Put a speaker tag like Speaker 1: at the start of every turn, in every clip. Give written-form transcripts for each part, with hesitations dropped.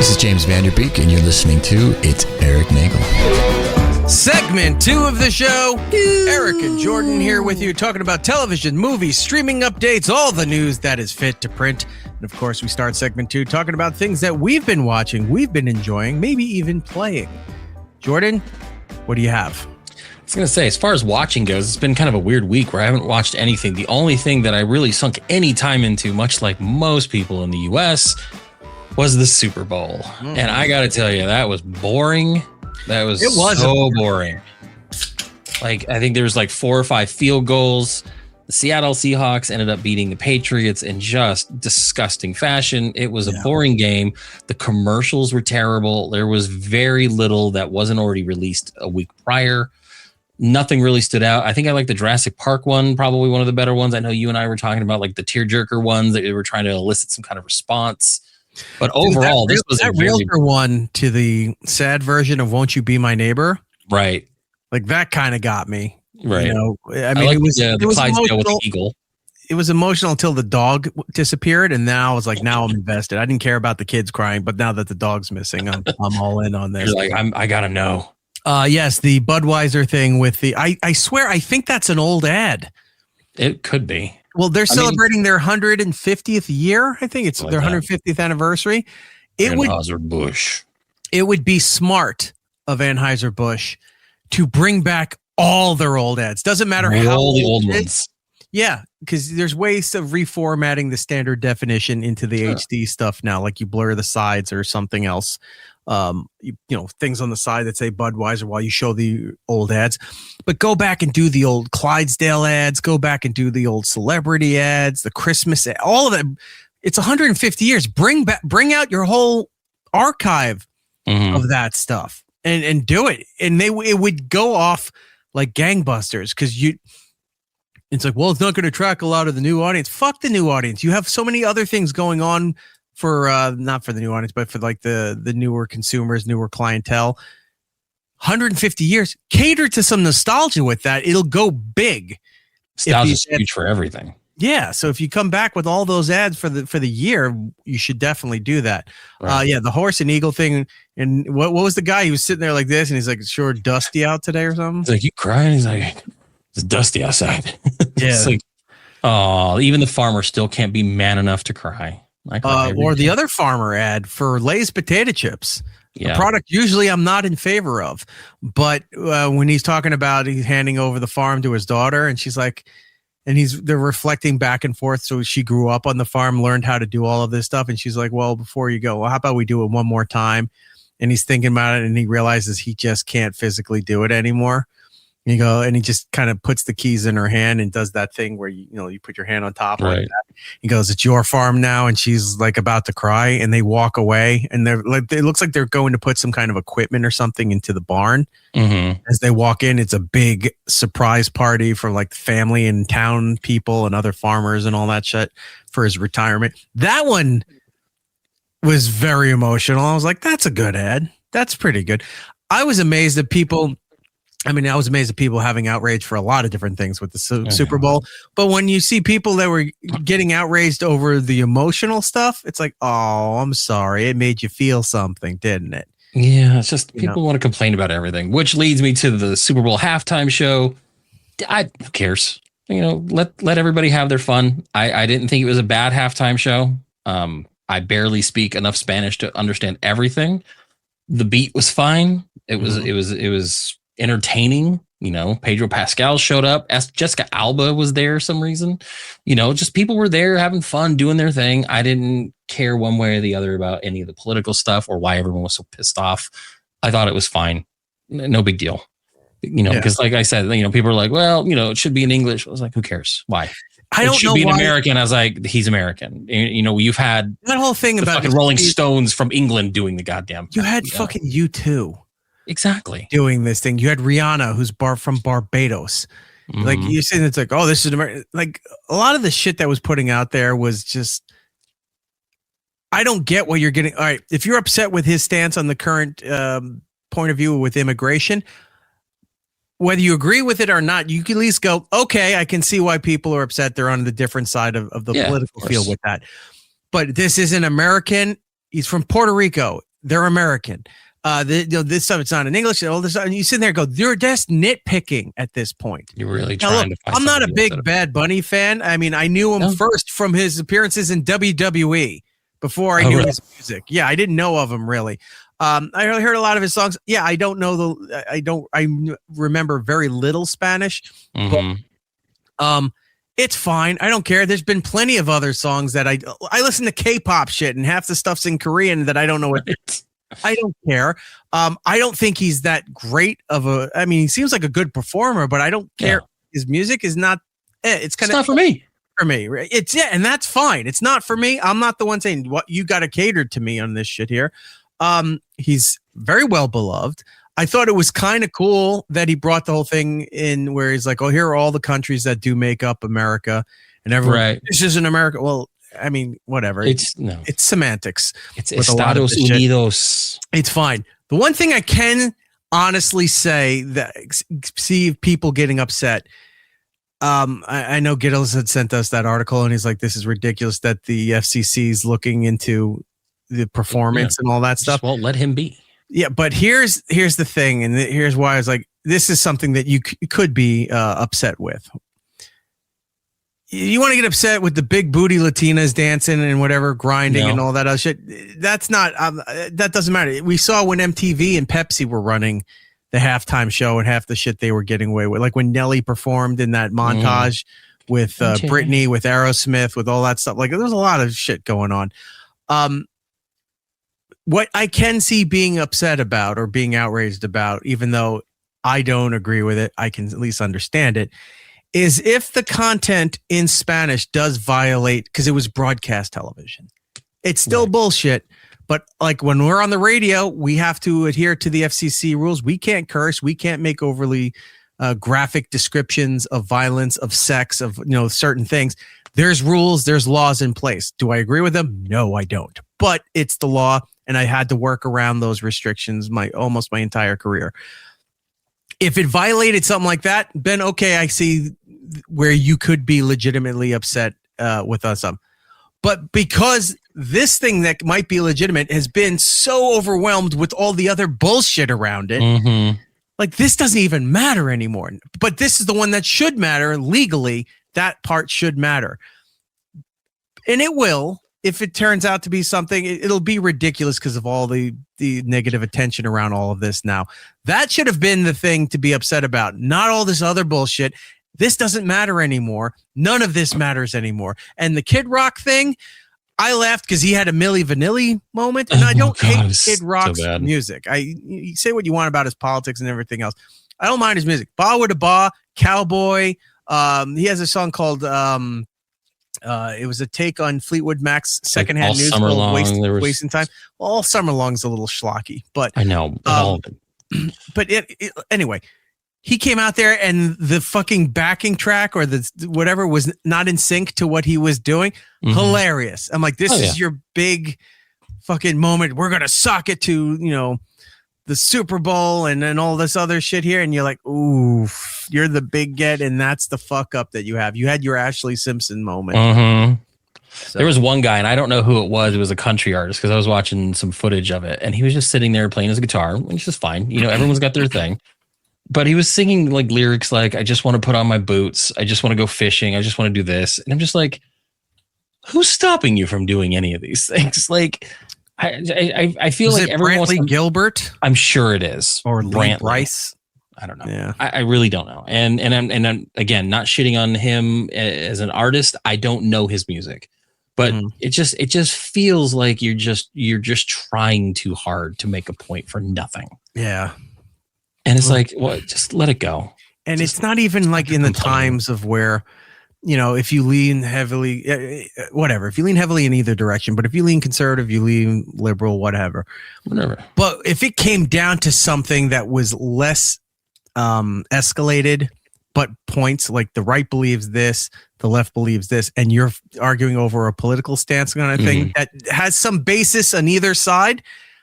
Speaker 1: This is James Vanderbeek, and you're listening to It's Eric Nagel.
Speaker 2: Segment 2 of the show. Eric and Jordan here with you, talking about television, movies, streaming updates, all the news that is fit to print. And of course, we start segment 2 talking about things that we've been watching, we've been enjoying, maybe even playing. Jordan, what do you have?
Speaker 3: I was going to say, as far as watching goes, it's been kind of a weird week where I haven't watched anything. The only thing that I really sunk any time into, much like most people in the U.S., was the Super Bowl. And I got to tell you, that was boring. It was so boring. Like, I think there was like 4 or 5 field goals. The Seattle Seahawks ended up beating the Patriots in just disgusting fashion. It was a boring game. The commercials were terrible. There was very little that wasn't already released a week prior. Nothing really stood out. I think I like the Jurassic Park one, probably one of the better ones. I know you and I were talking about like the tearjerker ones that they were trying to elicit some kind of response. But overall, this was
Speaker 2: that realtor one to the sad version of "Won't You Be My Neighbor?"
Speaker 3: Right,
Speaker 2: like that kind of got me.
Speaker 3: Right.
Speaker 2: You know, I mean, it was
Speaker 3: Clydesdale with the eagle.
Speaker 2: It was emotional until the dog disappeared, and now I was like, now I'm invested. I didn't care about the kids crying, but now that the dog's missing, I'm all in on this.
Speaker 3: You're like, I gotta know.
Speaker 2: Yes, the Budweiser thing with the. I swear, I think that's an old ad.
Speaker 3: It could be.
Speaker 2: Well, they're celebrating their 150th year. I think it's their 150th anniversary.
Speaker 3: Anheuser-Busch.
Speaker 2: It would be smart of Anheuser-Busch to bring back all their old ads. Doesn't matter how
Speaker 3: all the old ones.
Speaker 2: Yeah, because there's ways of reformatting the standard definition into the HD stuff now, like you blur the sides or something else. You know, things on the side that say Budweiser while you show the old ads, but go back and do the old Clydesdale ads, go back and do the old celebrity ads, the Christmas, all of that. It's 150 years. Bring out your whole archive of that stuff and do it. And it would go off like gangbusters because it's like, well, it's not going to attract a lot of the new audience. Fuck the new audience. You have so many other things going on for not for the new audience, but for like the newer consumers, newer clientele. 150 years, cater to some nostalgia with that. It'll go big.
Speaker 3: Nostalgia's huge for everything.
Speaker 2: Yeah, so if you come back with all those ads for the year, you should definitely do that. Right. Yeah, the horse and eagle thing. And what was the guy? He was sitting there like this, and he's like, "It's sure dusty out today or something."
Speaker 3: He's like, "You crying?" He's like, "It's dusty outside."
Speaker 2: Yeah.
Speaker 3: It's like, oh, even the farmer still can't be man enough to cry.
Speaker 2: Or the other farmer ad for Lay's potato chips. Yeah. A product usually I'm not in favor of, but when he's talking about he's handing over the farm to his daughter, and she's like, and they're reflecting back and forth. So she grew up on the farm, learned how to do all of this stuff, and she's like, "Well, before you go, how about we do it one more time?" And he's thinking about it, and he realizes he just can't physically do it anymore. And he just kind of puts the keys in her hand and does that thing where you put your hand on top like that. He goes, "It's your farm now," and she's like about to cry, and they walk away, and they're like, it looks like they're going to put some kind of equipment or something into the barn. As they walk in, it's a big surprise party for like family and town people and other farmers and all that shit for his retirement. That one was very emotional. I was like, that's a good ad. That's pretty good. I was amazed at people. I was amazed at people having outrage for a lot of different things with the Super Bowl. But when you see people that were getting outraged over the emotional stuff, it's like, oh, I'm sorry. It made you feel something, didn't it?
Speaker 3: Yeah, it's just people want to complain about everything, which leads me to the Super Bowl halftime show. Who cares? Let everybody have their fun. I didn't think it was a bad halftime show. I barely speak enough Spanish to understand everything. The beat was fine. It was entertaining. Pedro Pascal showed up. Jessica Alba was there for some reason. Just people were there having fun, doing their thing. I didn't care one way or the other about any of the political stuff or why everyone was so pissed off. I thought it was fine. No big deal. Because like I said, people are like, well, it should be in English. I was like, who cares? Why?
Speaker 2: I don't know. It should
Speaker 3: be an American. I was like, he's American. You've had
Speaker 2: that whole thing about
Speaker 3: fucking Rolling Stones from England doing the goddamn.
Speaker 2: You had fucking U2.
Speaker 3: Exactly.
Speaker 2: Doing this thing. You had Rihanna, who's from Barbados. Like you're saying, it's like, oh, this is America. Like a lot of the shit that was putting out there was just, I don't get what you're getting. All right. If you're upset with his stance on the current point of view with immigration, whether you agree with it or not, you can at least go, okay, I can see why people are upset. They're on the different side of the political field with that. But this is an American. He's from Puerto Rico. they're American. This stuff, it's not in English. All this, and you sit there and go, you're just nitpicking at this point.
Speaker 3: You're really trying to find.
Speaker 2: I'm not a big Bad Bunny fan. I mean, I knew him first from his appearances in WWE before I knew his music. Yeah, I didn't know of him really. I heard a lot of his songs. Yeah, I don't know I remember very little Spanish. But, it's fine. I don't care. There's been plenty of other songs that I listen to K-pop shit, and half the stuff's in Korean that I don't know what. I don't care. I don't think he's that great of a. I mean, he seems like a good performer, but I don't care. His music is not. It's not
Speaker 3: for me.
Speaker 2: For me, right? And that's fine. It's not for me. I'm not the one saying what you got to cater to me on this shit here. He's very well beloved. I thought it was kind of cool that he brought the whole thing in where he's like, "Oh, here are all the countries that do make up America," and everyone. This isn't America. Well. I mean, whatever. It's semantics.
Speaker 3: It's Estados Unidos.
Speaker 2: It's fine. The one thing I can honestly say that see people getting upset. I know Giddles had sent us that article, and he's like, "This is ridiculous that the FCC is looking into the performance and all that stuff."
Speaker 3: Just won't let him be.
Speaker 2: Yeah, but here's the thing, and here's why I was like, "This is something that you could be upset with." You want to get upset with the big booty Latinas dancing and whatever, grinding and all that other shit. That's not, that doesn't matter. We saw when MTV and Pepsi were running the halftime show and half the shit they were getting away with. Like when Nelly performed in that montage with Britney, with Aerosmith, with all that stuff. Like there's a lot of shit going on. What I can see being upset about or being outraged about, even though I don't agree with it, I can at least understand it, is if the content in Spanish does violate, because it was broadcast television. It's still bullshit, but like when we're on the radio, we have to adhere to the FCC rules. We can't curse. We can't make overly graphic descriptions of violence, of sex, of certain things. There's rules, there's laws in place. Do I agree with them? No, I don't. But it's the law, and I had to work around those restrictions almost my entire career. If it violated something like that, then okay, I see where you could be legitimately upset with us. But because this thing that might be legitimate has been so overwhelmed with all the other bullshit around it, like this doesn't even matter anymore. But this is the one that should matter legally. That part should matter. And it will. If it turns out to be something, it'll be ridiculous because of all the negative attention around all of this now. That should have been the thing to be upset about, not all this other bullshit. This doesn't matter anymore. None of this matters anymore. And the Kid Rock thing, I laughed because he had a Milli Vanilli moment, and I don't hate Kid Rock's music. You say what you want about his politics and everything else. I don't mind his music. Ba with a Ba, Cowboy. He has a song called... it was a take on Fleetwood Mac's secondhand news called Wasting Time. Well, all summer long is a little schlocky, but
Speaker 3: I know.
Speaker 2: But anyway, he came out there and the fucking backing track or the whatever was not in sync to what he was doing. Hilarious. I'm like, this is your big fucking moment. We're gonna sock it to the Super Bowl and then all this other shit here, and you're like, ooh, you're the big get, and that's the fuck up that you have. You had your Ashley Simpson moment.
Speaker 3: So. There was one guy, and I don't know who it was. It was a country artist because I was watching some footage of it, and he was just sitting there playing his guitar, which is fine. Everyone's got their thing. But he was singing like lyrics like, I just want to put on my boots. I just want to go fishing. I just want to do this. And I'm just like, who's stopping you from doing any of these things? Like, I feel like everyone
Speaker 2: Brantley Gilbert.
Speaker 3: I'm sure it is,
Speaker 2: or Lee Bryce.
Speaker 3: I don't know. Yeah. I really don't know. And I'm again not shitting on him as an artist. I don't know his music, but it just feels like you're just trying too hard to make a point for nothing.
Speaker 2: Yeah.
Speaker 3: And it's like, well, just let it go.
Speaker 2: And it's not even like in the times of where, if you lean heavily, whatever, if you lean heavily in either direction, but if you lean conservative, you lean liberal, whatever. But if it came down to something that was less escalated, but points like the right believes this, the left believes this, and you're arguing over a political stance kind of thing that has some basis on either side,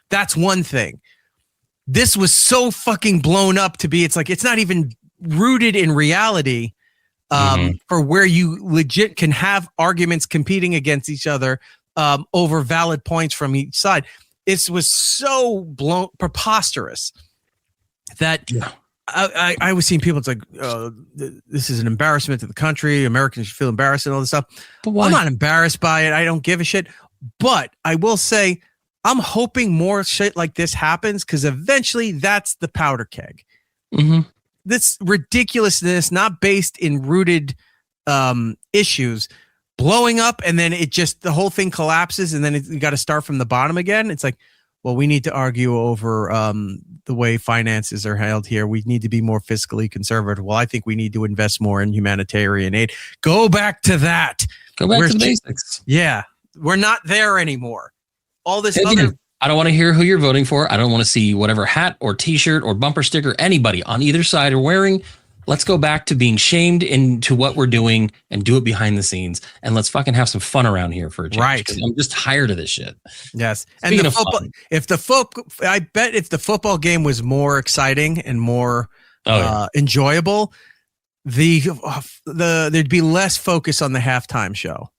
Speaker 2: that's one thing. This was so fucking blown up to be, it's like, it's not even rooted in reality. For where you legit can have arguments competing against each other over valid points from each side. it was so preposterous that I was seeing people. It's like, this is an embarrassment to the country. Americans should feel embarrassed and all this stuff. But why? I'm not embarrassed by it. I don't give a shit. But I will say, I'm hoping more shit like this happens because eventually that's the powder keg. Mm-hmm. This ridiculousness, not based in rooted issues, blowing up, and then the whole thing collapses, and then you got to start from the bottom again. It's like, well, we need to argue over the way finances are held here. We need to be more fiscally conservative. Well, I think we need to invest more in humanitarian aid. Go back to that.
Speaker 3: Go back to the basics.
Speaker 2: Yeah, we're not there anymore. All this
Speaker 3: I don't want to hear who you're voting for. I don't want to see whatever hat or t-shirt or bumper sticker anybody on either side are wearing. Let's go back to being shamed into what we're doing and do it behind the scenes. And let's fucking have some fun around here for a change.
Speaker 2: Right.
Speaker 3: I'm just tired of this shit.
Speaker 2: Yes. Speaking and I bet if the football game was more exciting and more enjoyable, there'd be less focus on the halftime show.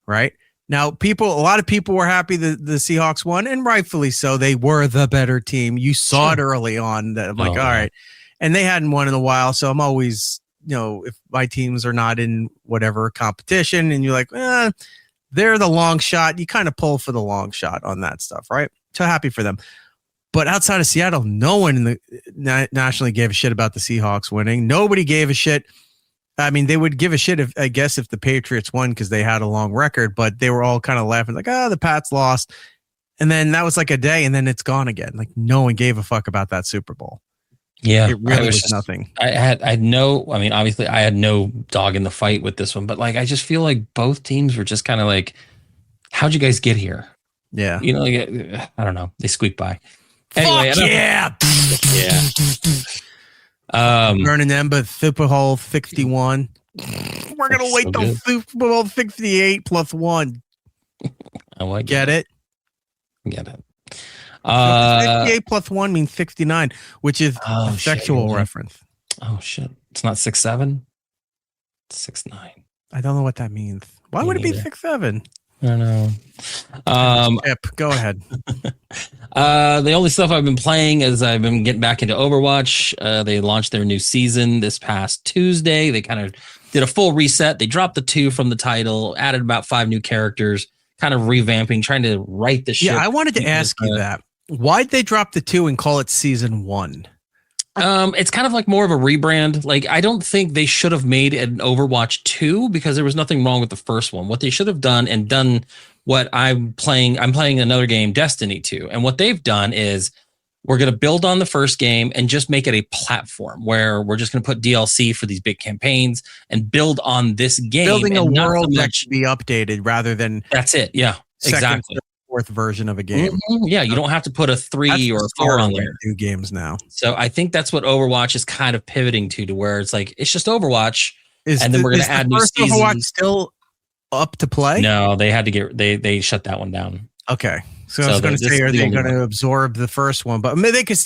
Speaker 2: Right. Now, a lot of people were happy that the Seahawks won, and rightfully so. They were the better team. You saw it early on. That I'm like, all right. And they hadn't won in a while, so I'm always, if my teams are not in whatever competition, and you're like, they're the long shot, you kind of pull for the long shot on that stuff, right? So happy for them. But outside of Seattle, no one nationally gave a shit about the Seahawks winning. Nobody gave a shit. I mean, they would give a shit if the Patriots won because they had a long record, but they were all kind of laughing like, the Pats lost. And then that was like a day, and then it's gone again. Like no one gave a fuck about that Super Bowl.
Speaker 3: Yeah,
Speaker 2: it really was nothing.
Speaker 3: Obviously I had no dog in the fight with this one, but like, I just feel like both teams were just kind of like, how'd you guys get here?
Speaker 2: Yeah.
Speaker 3: I don't know. They squeaked by. Anyway,
Speaker 2: yeah. Burning them, but Super Bowl 61. We're going to wait till Super Bowl 58 plus one. Get it?
Speaker 3: Get it.
Speaker 2: 58 plus 1 means 69, which is a sexual reference.
Speaker 3: Oh shit! It's not 6'7", 6'9".
Speaker 2: I don't know what that means. Why would it be 6'7"?
Speaker 3: I don't know.
Speaker 2: Go ahead.
Speaker 3: The only stuff I've been playing is I've been getting back into Overwatch. They launched their new season this past Tuesday. They kind of did a full reset. They dropped the 2 from the title, added about 5 new characters, kind of revamping, trying to right the ship.
Speaker 2: Yeah, I wanted to ask you that. Why'd they drop the 2 and call it season 1?
Speaker 3: It's kind of like more of a rebrand. Like, I don't think they should have made an Overwatch 2 because there was nothing wrong with the first one. What they should have done what I'm playing another game, Destiny 2. And what they've done is we're going to build on the first game and just make it a platform where we're just going to put DLC for these big campaigns and build on this game.
Speaker 2: Building a world that should be updated rather than...
Speaker 3: That's it. Yeah, exactly.
Speaker 2: Fourth version of a game.
Speaker 3: Mm-hmm. Yeah, you don't have to put a 3 or a 4 on there.
Speaker 2: New games now.
Speaker 3: So I think that's what Overwatch is kind of pivoting to where it's like it's just Overwatch, and then we're going to add new seasons.
Speaker 2: Overwatch still up to play?
Speaker 3: No, they had to they shut that one down.
Speaker 2: Okay. So I was going to say, are they going to absorb the first one? But I mean, they could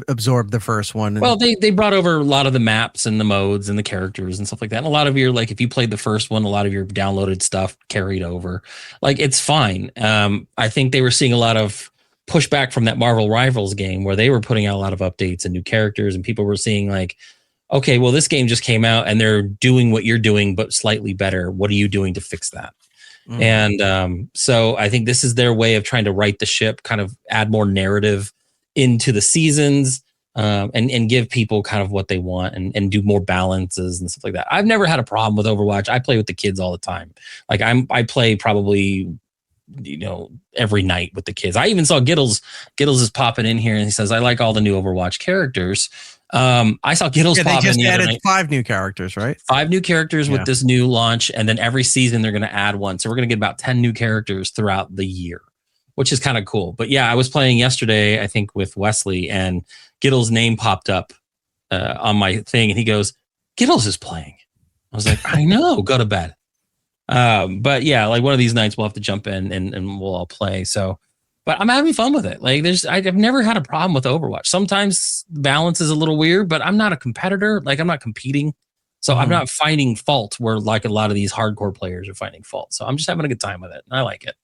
Speaker 2: absorb the first one.
Speaker 3: Well, they brought over a lot of the maps and the modes and the characters and stuff like that. And a lot of your, like, if you played the first one, a lot of your downloaded stuff carried over. Like, it's fine. I think they were seeing a lot of pushback from that Marvel Rivals game where they were putting out a lot of updates and new characters, and people were seeing like, okay, well, this game just came out and they're doing what you're doing, but slightly better. What are you doing to fix that? And so I think this is their way of trying to right the ship, kind of add more narrative into the seasons, and give people kind of what they want and do more balances and stuff like that. I've never had a problem with Overwatch. I play with the kids all the time. Like I play probably, every night with the kids. I even saw Giddles is popping in here and he says, I like all the new Overwatch characters. I saw Giddles pop in the other night. They just added
Speaker 2: 5 new characters, right?
Speaker 3: 5 new characters with this new launch, and then every season they're going to add one. So we're going to get about 10 new characters throughout the year, which is kind of cool. But yeah, I was playing yesterday, I think, with Wesley, and Giddles' name popped up on my thing, and he goes, Giddles is playing. I was like, I know, go to bed. But yeah, like one of these nights we'll have to jump in and we'll all play. So. But I'm having fun with it. Like I've never had a problem with Overwatch. Sometimes balance is a little weird, but I'm not a competitor. Like I'm not competing. So I'm not finding fault where like a lot of these hardcore players are finding fault. So I'm just having a good time with it. And I like it.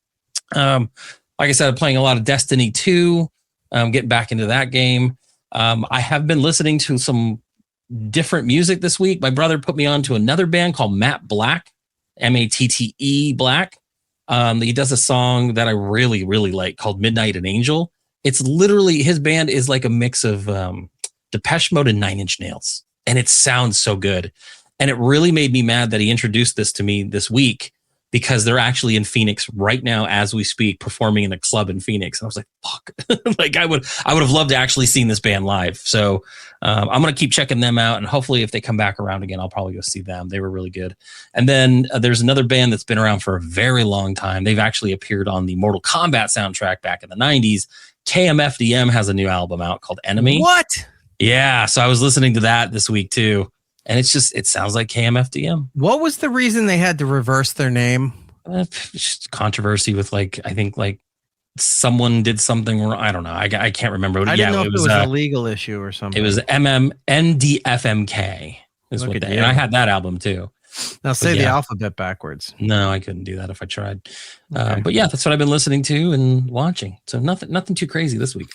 Speaker 3: Like I said, I'm playing a lot of Destiny 2. Getting back into that game. I have been listening to some different music this week. My brother put me on to another band called Matt Black, Matte Black. He does a song that I really, really like called Midnight and Angel. It's literally, his band is like a mix of Depeche Mode and Nine Inch Nails. And it sounds so good. And it really made me mad that he introduced this to me this week, because they're actually in Phoenix right now as we speak, performing in a club in Phoenix. And I was like, fuck. Like I would have loved to actually seen this band live. So I'm going to keep checking them out. And hopefully if they come back around again, I'll probably go see them. They were really good. And then there's another band that's been around for a very long time. They've actually appeared on the Mortal Kombat soundtrack back in the 90s. KMFDM has a new album out called Enemy.
Speaker 2: What?
Speaker 3: Yeah. So I was listening to that this week too. And it sounds like KMFDM.
Speaker 2: What was the reason they had to reverse their name?
Speaker 3: Just controversy with I think someone did something wrong. I don't know. I can't remember.
Speaker 2: I didn't know if it was a legal issue or something.
Speaker 3: It was NDFMK is what they, and I had that album too.
Speaker 2: Now say the alphabet backwards.
Speaker 3: No, I couldn't do that if I tried. Okay. But yeah, that's what I've been listening to and watching. So nothing too crazy this week.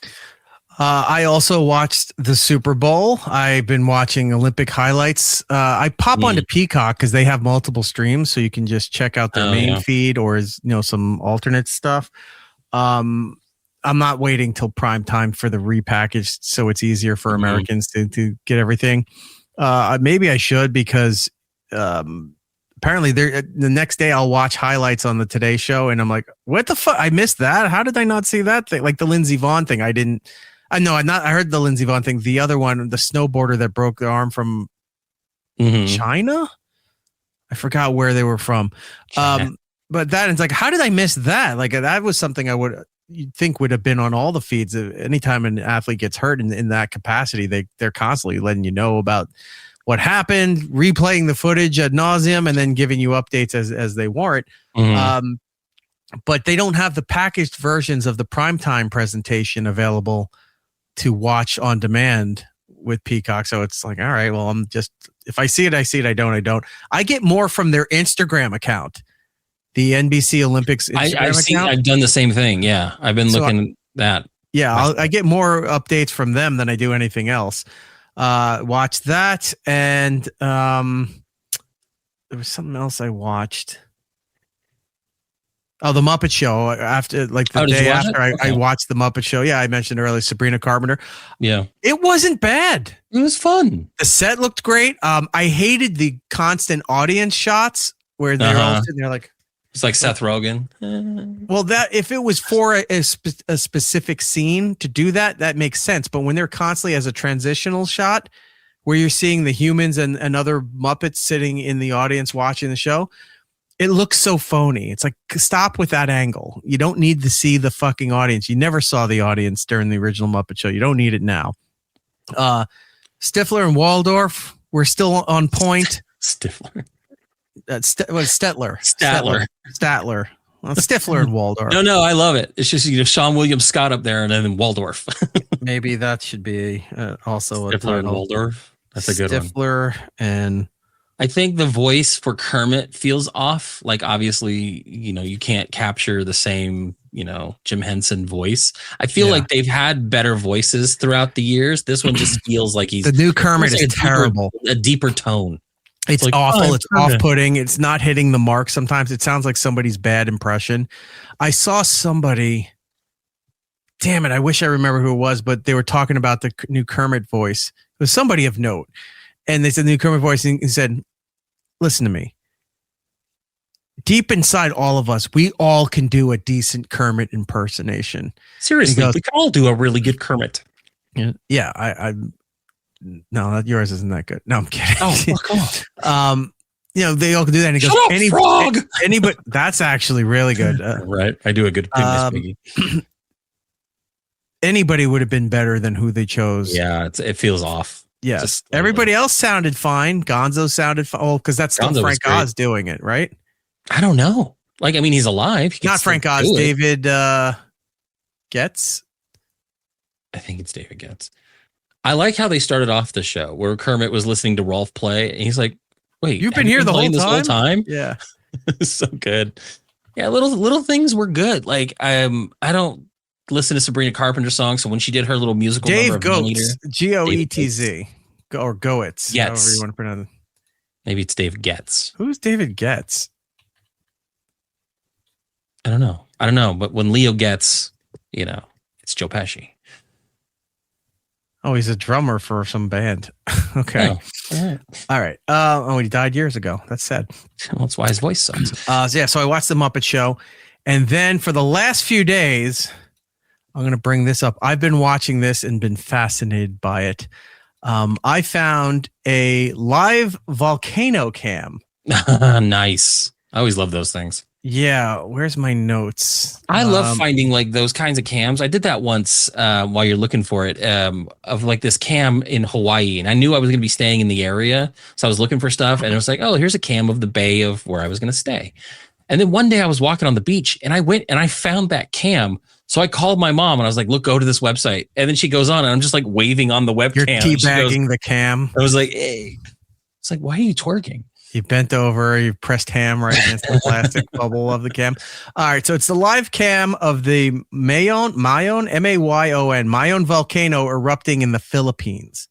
Speaker 2: I also watched the Super Bowl. I've been watching Olympic highlights. I pop onto Peacock because they have multiple streams, so you can just check out their main feed or some alternate stuff. I'm not waiting till prime time for the repackaged, so it's easier for Americans to get everything. Maybe I should, because apparently the next day I'll watch highlights on the Today Show, and I'm like, what the fuck? I missed that. How did I not see that thing? Like the Lindsey Vonn thing. I heard the Lindsey Vonn thing. The other one, the snowboarder that broke their arm from China. I forgot where they were from. But that, it's like, how did I miss that? Like that was something you'd think would have been on all the feeds. Anytime an athlete gets hurt in that capacity, they're constantly letting you know about what happened, replaying the footage ad nauseum, and then giving you updates as they warrant. But they don't have the packaged versions of the primetime presentation available to watch on demand with Peacock. So it's like, all right, well, if I see it, I see it. I don't. I get more from their Instagram account, the NBC Olympics Instagram account.
Speaker 3: I've done the same thing. Yeah. I've been looking at that.
Speaker 2: Yeah. I get more updates from them than I do anything else. Watch that. And there was something else I watched. Oh, the Muppet Show. After the day after I watched the Muppet Show. Yeah, I mentioned earlier Sabrina Carpenter.
Speaker 3: Yeah,
Speaker 2: it wasn't bad.
Speaker 3: It was fun.
Speaker 2: The set looked great. I hated the constant audience shots where they're all sitting there like.
Speaker 3: It's like Seth Rogen.
Speaker 2: Well, that if it was for a specific scene to do that makes sense. But when they're constantly as a transitional shot, where you're seeing the humans and other Muppets sitting in the audience watching the show. It looks so phony. It's like, stop with that angle. You don't need to see the fucking audience. You never saw the audience during the original Muppet Show. You don't need it now. Stifler and Waldorf, we're still on point.
Speaker 3: Stifler.
Speaker 2: Statler. Well, Stifler and Waldorf.
Speaker 3: No, I love it. It's just Sean William Scott up there and then Waldorf.
Speaker 2: Maybe that should be also
Speaker 3: Stifler and Waldorf. That's a good one.
Speaker 2: Stifler and...
Speaker 3: I think the voice for Kermit feels off. Like, obviously, you can't capture the same, Jim Henson voice. I feel like they've had better voices throughout the years. This one just feels like the
Speaker 2: new Kermit is terrible.
Speaker 3: A deeper tone.
Speaker 2: It's like, awful. It's off-putting. It's not hitting the mark. Sometimes it sounds like somebody's bad impression. I saw somebody, damn it, I wish I remember who it was, but they were talking about the new Kermit voice. It was somebody of note. And they said the new Kermit voice, and he said, listen to me. Deep inside all of us, we all can do a decent Kermit impersonation.
Speaker 3: Seriously, we can all do a really good Kermit.
Speaker 2: Yeah, no, yours isn't that good. No, I'm kidding.
Speaker 3: Oh, come on.
Speaker 2: They all can do that. And he goes,
Speaker 3: frog.
Speaker 2: Anybody, that's actually really good.
Speaker 3: Right. I do a good
Speaker 2: anybody would have been better than who they chose.
Speaker 3: Yeah, it feels off.
Speaker 2: Yes. Everybody else sounded fine. Gonzo sounded fine. Oh, because that's still Frank Oz doing it, right?
Speaker 3: I don't know. He's alive.
Speaker 2: Not Frank Oz. David Getz.
Speaker 3: I think it's David Getz. I like how they started off the show where Kermit was listening to Rolf play. And he's like, wait,
Speaker 2: you've been here the whole time?
Speaker 3: This whole time?
Speaker 2: Yeah.
Speaker 3: So good. Yeah, little things were good. Like I don't listen to Sabrina Carpenter songs, so when she did her little musical
Speaker 2: Dave
Speaker 3: number,
Speaker 2: Goetz, Goetz, or Goetz, however you want to pronounce it.
Speaker 3: Maybe it's Dave Getz.
Speaker 2: Who's David Getz?
Speaker 3: I don't know. But when Leo gets, it's Joe Pesci.
Speaker 2: Oh, he's a drummer for some band. Okay.
Speaker 3: Oh,
Speaker 2: all right. He died years ago. That's sad.
Speaker 3: Well, that's why his voice sucks.
Speaker 2: So I watched The Muppet Show. And then for the last few days, I'm going to bring this up. I've been watching this and been fascinated by it. I found a live volcano cam.
Speaker 3: Nice. I always love those things.
Speaker 2: Yeah, where's my notes?
Speaker 3: I love finding like those kinds of cams. I did that once while you're looking for it, of like this cam in Hawaii. And I knew I was going to be staying in the area. So I was looking for stuff and it was like, oh, here's a cam of the bay of where I was going to stay. And then one day I was walking on the beach and I went and I found that cam. So I called my mom and I was like, look, go to this website. And then she goes on and I'm just like waving on the webcam.
Speaker 2: You're teabagging the cam.
Speaker 3: I was like, hey. It's like, why are you twerking?
Speaker 2: You bent over, you pressed ham right against the plastic bubble of the cam. All right, so it's the live cam of the Mayon, M-A-Y-O-N, Mayon volcano erupting in the Philippines.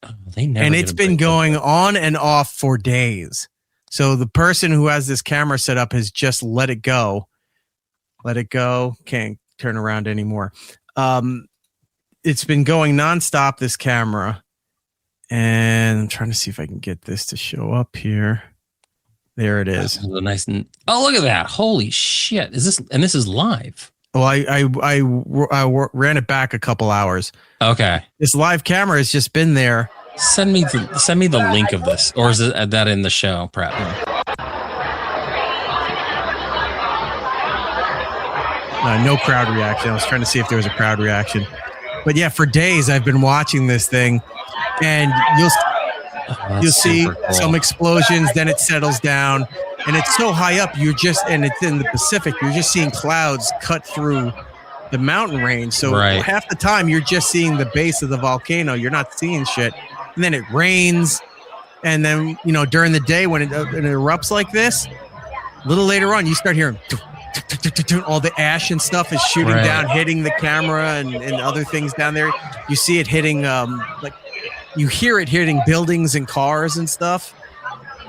Speaker 3: Oh, and
Speaker 2: it's been going on and off for days. So the person who has this camera set up has just let it go. Let it go. Can't turn around anymore. It's been going nonstop, this camera. And I'm trying to see if I can get this to show up here. There it is.
Speaker 3: Nice. Oh, look at that. Holy shit. This is live.
Speaker 2: Well, I ran it back a couple hours.
Speaker 3: Okay.
Speaker 2: This live camera has just been there.
Speaker 3: Send me the link of this, or is it that in the show, Pratt?
Speaker 2: No crowd reaction. I was trying to see if there was a crowd reaction. But yeah, for days I've been watching this thing. And you'll see cool. Some explosions, then it settles down, and it's so high up. And it's in the Pacific. You're just seeing clouds cut through the mountain range. So half the time you're just seeing the base of the volcano. You're not seeing shit. And then it rains, and then during the day when it erupts like this, a little later on you start hearing all the ash and stuff is shooting down, hitting the camera and other things down there. You see it hitting you hear it hitting buildings and cars and stuff.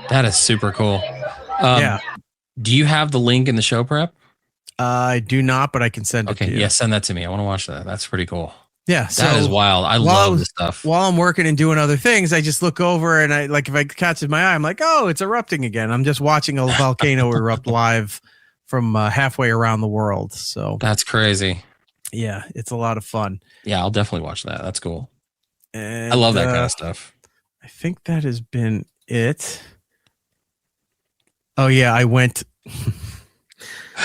Speaker 3: That is super cool.
Speaker 2: Yeah.
Speaker 3: Do you have the link in the show prep?
Speaker 2: I do not, but I can send it to you.
Speaker 3: Yeah, send that to me. I want to watch that. That's pretty cool.
Speaker 2: Yeah.
Speaker 3: That is wild. I love this stuff.
Speaker 2: While I'm working and doing other things, I just look over and if I catch my eye, I'm like, oh, it's erupting again. I'm just watching a volcano erupt live from halfway around the world. So
Speaker 3: that's crazy.
Speaker 2: Yeah, it's a lot of fun.
Speaker 3: Yeah, I'll definitely watch that. That's cool.
Speaker 2: And,
Speaker 3: I love that kind of stuff.
Speaker 2: I think that has been it. Oh, yeah, I went.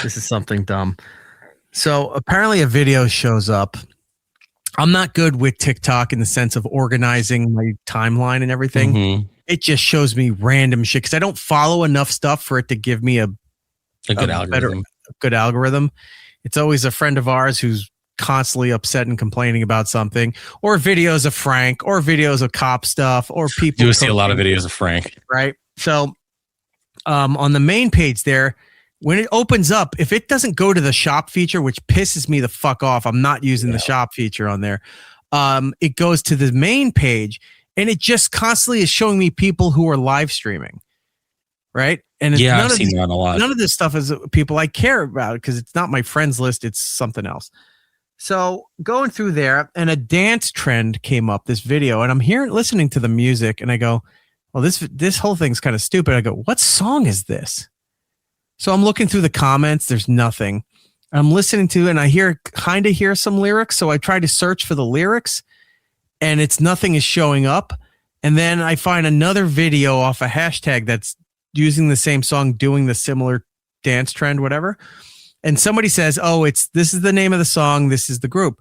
Speaker 2: This is something dumb. So apparently a video shows up. I'm not good with TikTok in the sense of organizing my timeline and everything.
Speaker 3: Mm-hmm.
Speaker 2: It just shows me random shit because I don't follow enough stuff for it to give me a good algorithm. It's always a friend of ours who's constantly upset and complaining about something, or videos of Frank, or videos of cop stuff, or people.
Speaker 3: You see a lot of videos of Frank,
Speaker 2: right? So, on the main page there, when it opens up, if it doesn't go to the shop feature, which pisses me the fuck off, I'm not using the shop feature on there. It goes to the main page, and it just constantly is showing me people who are live streaming, right? And
Speaker 3: I've seen that a lot.
Speaker 2: None of this stuff is people I care about because it's not my friends list; it's something else. So going through there, and a dance trend came up, this video, and I'm listening to the music, and I go, well, this whole thing's kind of stupid. I go, what song is this? So I'm looking through the comments. There's nothing. I'm listening to it, and I kind of hear some lyrics. So I try to search for the lyrics, and nothing is showing up. And then I find another video off a hashtag that's using the same song, doing the similar dance trend, whatever. And somebody says, oh, this is the name of the song. This is the group.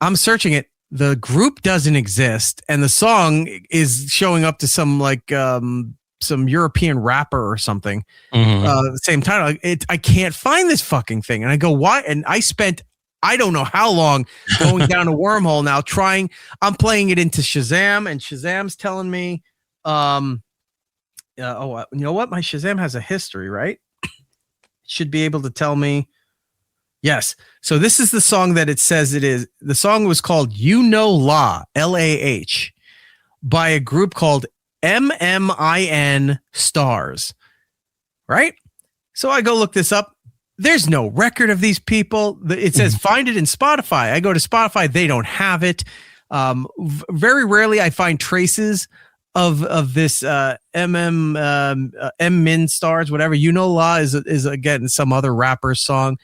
Speaker 2: I'm searching it. The group doesn't exist. And the song is showing up to some some European rapper or something.
Speaker 3: Mm-hmm.
Speaker 2: The same title. I can't find this fucking thing. And I go, why? And I spent, I don't know how long going down a wormhole now I'm playing it into Shazam, and Shazam's telling me, you know what? My Shazam has a history, right? should be able to tell me. Yes. So this is the song that it says it is. The song was called You Know La, L-A-H, by a group called MMIN Stars. Right? So I go look this up. There's no record of these people. It says find it in Spotify. I go to Spotify. They don't have it. Very rarely I find traces of this MMIN Stars, whatever. You Know La is again some other rapper's song.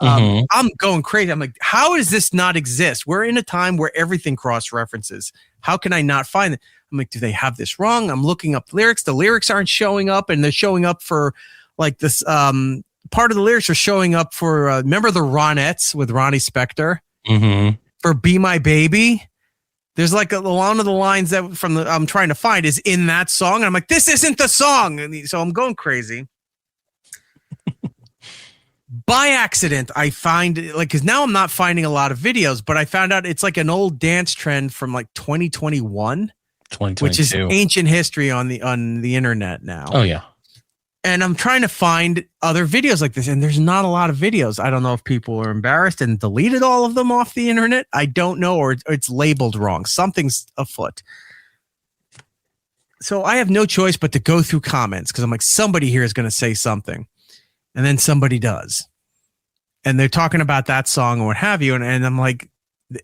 Speaker 2: I'm going crazy. I'm like, how does this not exist? We're in a time where everything cross-references. How can I not find it? I'm like, do they have this wrong? I'm looking up lyrics. The lyrics aren't showing up, and they're showing up for like this. Part of the lyrics are showing up for, remember the Ronettes with Ronnie Spector? For Be My Baby? There's like one of the lines that I'm trying to find is in that song. And I'm like, this isn't the song. And so I'm going crazy. By accident, I find because now I'm not finding a lot of videos, but I found out it's like an old dance trend from like 2021, which is ancient history on the internet now.
Speaker 3: Oh yeah.
Speaker 2: And I'm trying to find other videos like this, and there's not a lot of videos. I don't know if people are embarrassed and deleted all of them off the internet. I don't know, or it's labeled wrong. Something's afoot. So I have no choice but to go through comments because I'm like, somebody here is going to say something. And then somebody does. And they're talking about that song or what have you. And I'm like,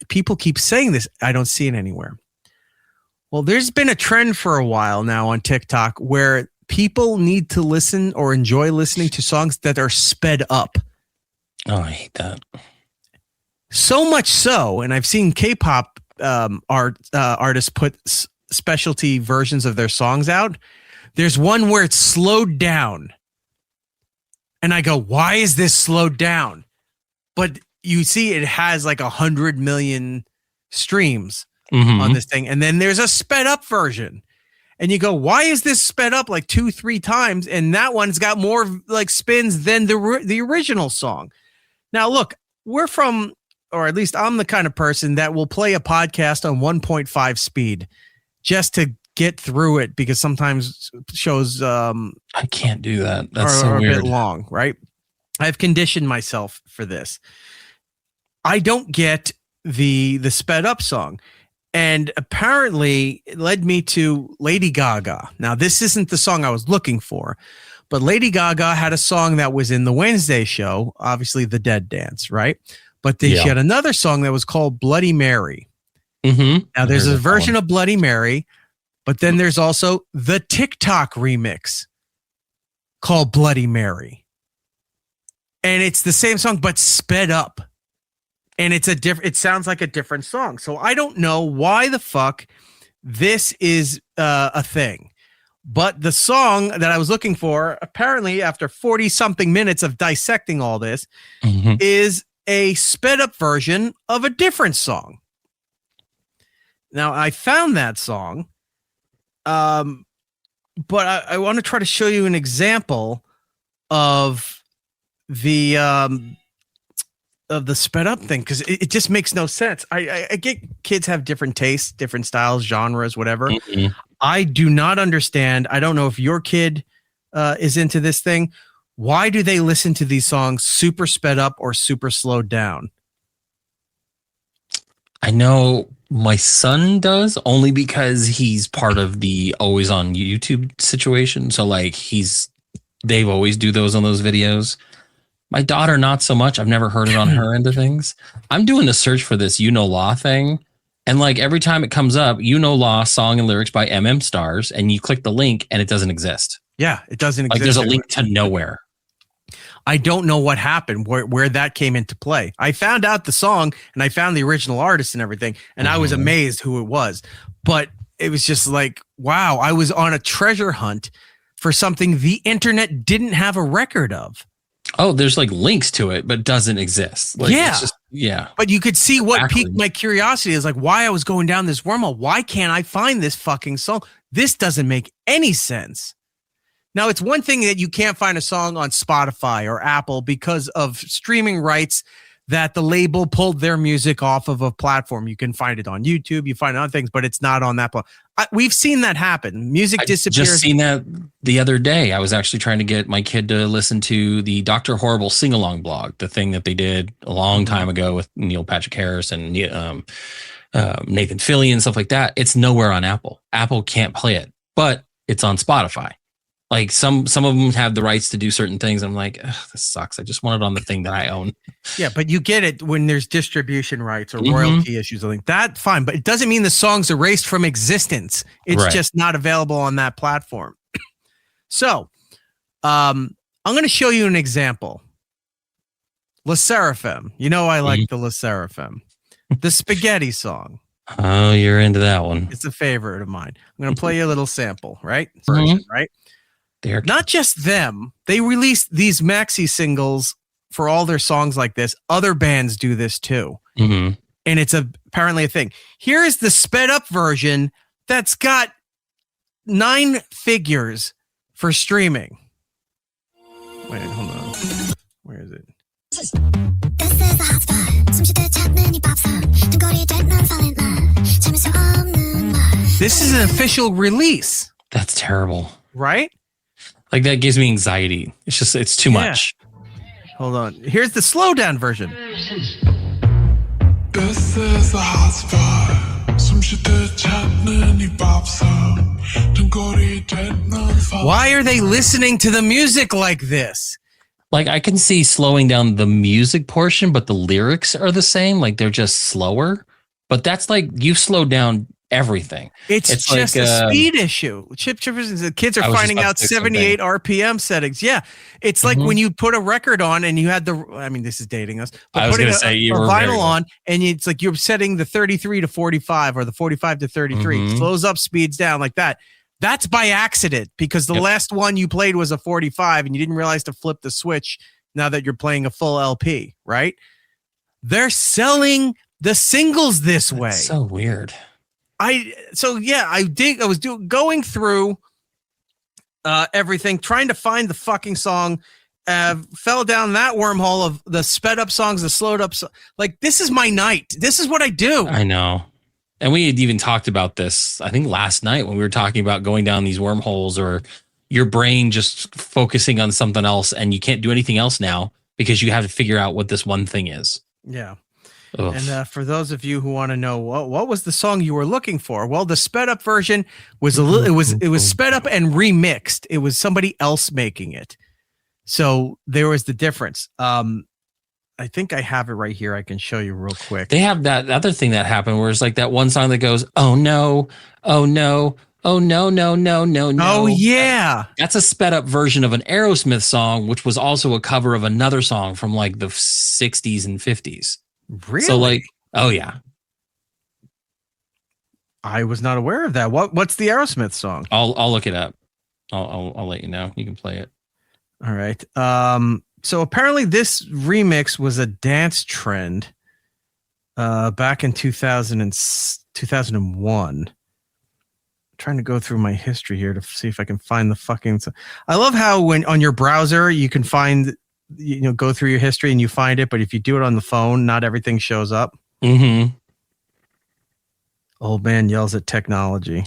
Speaker 2: people keep saying this. I don't see it anywhere. Well, there's been a trend for a while now on TikTok where people need to listen or enjoy listening to songs that are sped up.
Speaker 3: Oh, I hate that.
Speaker 2: So much so, and I've seen K-pop artists put specialty versions of their songs out. There's one where it's slowed down. And I go, why is this slowed down? But you see it has like 100 million streams on this thing. And then there's a sped up version. And you go, why is this sped up like 2-3 times? And that one's got more like spins than the original song. Now, look, we're from, or at least I'm the kind of person that will play a podcast on 1.5 speed just to get through it, because sometimes shows I
Speaker 3: can't do that. That's so weird.
Speaker 2: A bit long, right? I've conditioned myself for this. I don't get the sped up song. And apparently it led me to Lady Gaga. Now, this isn't the song I was looking for, but Lady Gaga had a song that was in the Wednesday show, obviously the Dead Dance, right? But she had another song that was called Bloody Mary. Now, there's a version of Bloody Mary, but then there's also the TikTok remix called Bloody Mary. And it's the same song, but sped up. And it sounds like a different song. So I don't know why the fuck this is a thing. But the song that I was looking for, apparently after 40 something minutes of dissecting all this, is a sped up version of a different song. Now I found that song. But I want to try to show you an example of the sped up thing, because it just makes no sense. I get kids have different tastes, different styles, genres, whatever. I do not understand. I don't know if your kid is into this thing. Why do they listen to these songs super sped up or super slowed down?
Speaker 3: I know my son does, only because he's part of the always on YouTube situation. So like they've always do those on those videos. My daughter, not so much. I've never heard it on her end of things. I'm doing the search for this You Know La thing. And like every time it comes up, You Know La song and lyrics by MM Stars, and you click the link and it doesn't exist.
Speaker 2: Yeah, it doesn't exist.
Speaker 3: Like there's a link to nowhere.
Speaker 2: I don't know what happened, where that came into play. I found out the song and I found the original artist and everything, and I was amazed who it was. But it was just like, wow, I was on a treasure hunt for something the internet didn't have a record of.
Speaker 3: Oh, there's like links to it, but doesn't exist. Like,
Speaker 2: yeah.
Speaker 3: It's just, yeah.
Speaker 2: But you could see what piqued my curiosity is like why I was going down this wormhole. Why can't I find this fucking song? This doesn't make any sense. Now, it's one thing that you can't find a song on Spotify or Apple because of streaming rights that the label pulled their music off of a platform. You can find it on YouTube, you find other things, but it's not on that platform. We've seen that happen. Music disappears.
Speaker 3: Just seen that the other day. I was actually trying to get my kid to listen to the Dr. Horrible sing-along blog, the thing that they did a long time ago with Neil Patrick Harris and Nathan Fillion and stuff like that. It's nowhere on Apple. Apple can't play it, but it's on Spotify. Like some of them have the rights to do certain things. I'm like, this sucks. I just want it on the thing that I own.
Speaker 2: Yeah, but you get it when there's distribution rights or royalty issues. Like that, fine. But it doesn't mean the song's erased from existence. It's just not available on that platform. So I'm going to show you an example. La Seraphim. You know I like the La Seraphim. The Spaghetti song.
Speaker 3: Oh, you're into that one.
Speaker 2: It's a favorite of mine. I'm going to play you a little sample, right? Version, right?
Speaker 3: They're
Speaker 2: not just them. They released these maxi singles for all their songs like this. Other bands do this too. And it's apparently a thing. Here is the sped up version that's got 9 figures for streaming. Wait, hold on. Where is it? This is an official release.
Speaker 3: That's terrible.
Speaker 2: Right?
Speaker 3: Like that gives me anxiety. It's too much.
Speaker 2: Hold on. Here's the slow down version.
Speaker 4: This is a hot spot. Some shit that's happening in
Speaker 2: Why are they listening to the music like this?
Speaker 3: Like I can see slowing down the music portion, but the lyrics are the same. Like they're just slower. But that's like you've slowed down everything.
Speaker 2: It's just like, a speed issue. The kids are finding out 78 RPM settings. Yeah. It's like when you put a record on and you had this is dating us. But
Speaker 3: I was going to say you were
Speaker 2: vinyl on and it's like you're setting the 33 to 45 or the 45 to 33. Slows up, speeds down like that. That's by accident because the last one you played was a 45 and you didn't realize to flip the switch now that you're playing a full LP, right? They're selling the singles this way.
Speaker 3: That's so weird.
Speaker 2: I was going through everything, trying to find the fucking song, fell down that wormhole of the sped up songs, the slowed up. Like, this is my night. This is what I do.
Speaker 3: I know. And we had even talked about this, I think last night when we were talking about going down these wormholes or your brain just focusing on something else and you can't do anything else now because you have to figure out what this one thing is.
Speaker 2: Yeah.
Speaker 3: Ugh.
Speaker 2: And for those of you who want to know what was the song you were looking for, well, the sped up version was it was sped up and remixed. It was somebody else making it, so there was the difference. I think I have it right here. I can show you real quick.
Speaker 3: They have that other thing that happened where it's like that one song that goes, "Oh no, oh no, oh no, no, no, no, no."
Speaker 2: Oh yeah,
Speaker 3: that's a sped up version of an Aerosmith song, which was also a cover of another song from like the 60s and 50s.
Speaker 2: Really?
Speaker 3: So like, oh yeah.
Speaker 2: I was not aware of that. What's the Aerosmith song?
Speaker 3: I'll look it up. I'll let you know. You can play it.
Speaker 2: All right. So apparently this remix was a dance trend back in 2001. I'm trying to go through my history here to see if I can find the fucking. I love how when on your browser you can find, go through your history and you find it, but if you do it on the phone, not everything shows up. Old man yells at technology.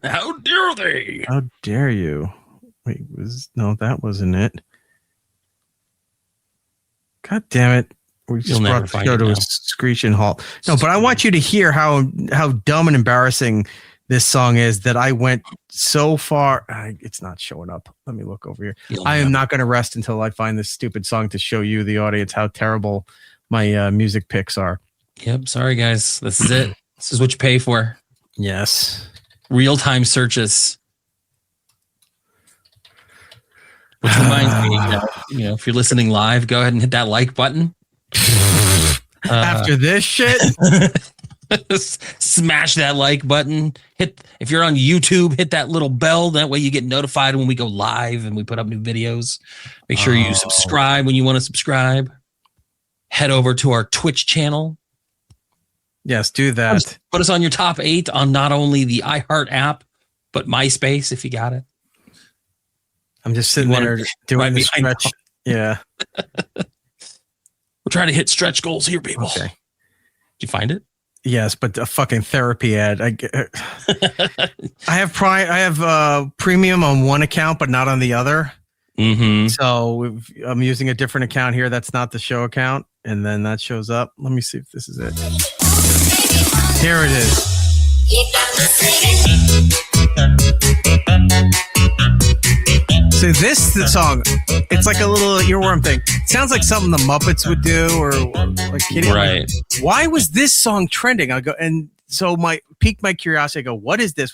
Speaker 3: How dare they?
Speaker 2: How dare you? Wait, that wasn't it. God damn it. We just brought the show to a screeching halt. No, but I want you to hear how dumb and embarrassing this song is that I went so far. It's not showing up. Let me look over here. I am not going to rest until I find this stupid song to show you, the audience, how terrible my music picks are.
Speaker 3: Yep. Sorry, guys. This is it. This is what you pay for.
Speaker 2: Yes.
Speaker 3: Real-time searches. Which reminds me, if you're listening live, go ahead and hit that like button.
Speaker 2: After this shit.
Speaker 3: Smash that like button. If you're on YouTube, hit that little bell. That way you get notified when we go live and we put up new videos. Make sure you subscribe when you want to subscribe. Head over to our Twitch channel.
Speaker 2: Yes, do that.
Speaker 3: Put us on your top 8 on not only the iHeart app, but MySpace if you got it.
Speaker 2: I'm just sitting there doing the stretch. Yeah.
Speaker 3: We're trying to hit stretch goals here, people.
Speaker 2: Okay.
Speaker 3: Did you find it?
Speaker 2: Yes, but a fucking therapy ad. I have premium on one account, but not on the other.
Speaker 3: Mm-hmm.
Speaker 2: So I'm using a different account here. That's not the show account. And then that shows up. Let me see if this is it. Here it is. So the song, it's like a little earworm thing. It sounds like something the Muppets would do, or like kidding.
Speaker 3: Right.
Speaker 2: Like, why was this song trending? I go, and so piqued my curiosity. I go, what is this?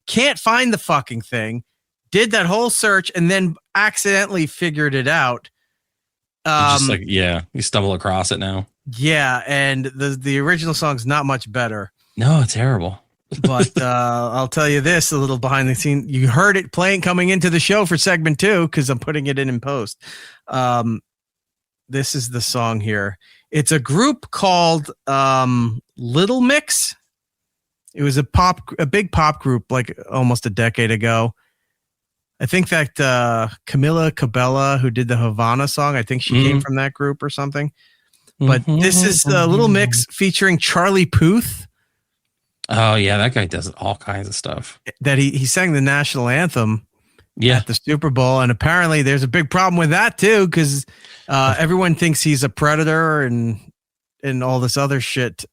Speaker 2: Can't find the fucking thing. Did that whole search and then accidentally figured it out.
Speaker 3: You stumble across it now.
Speaker 2: Yeah, and the original song's not much better.
Speaker 3: No, it's terrible.
Speaker 2: But I'll tell you this, a little behind the scene. You heard it playing coming into the show for segment 2 because I'm putting it in post. This is the song here. It's a group called Little Mix. It was a big pop group like almost a decade ago. I think that Camila Cabella, who did the Havana song, I think she came from that group or something. But this is a Little Mix featuring Charlie Puth.
Speaker 3: Oh, yeah, that guy does all kinds of stuff.
Speaker 2: That he sang the national anthem at the Super Bowl. And apparently there's a big problem with that, too, because everyone thinks he's a predator and all this other shit.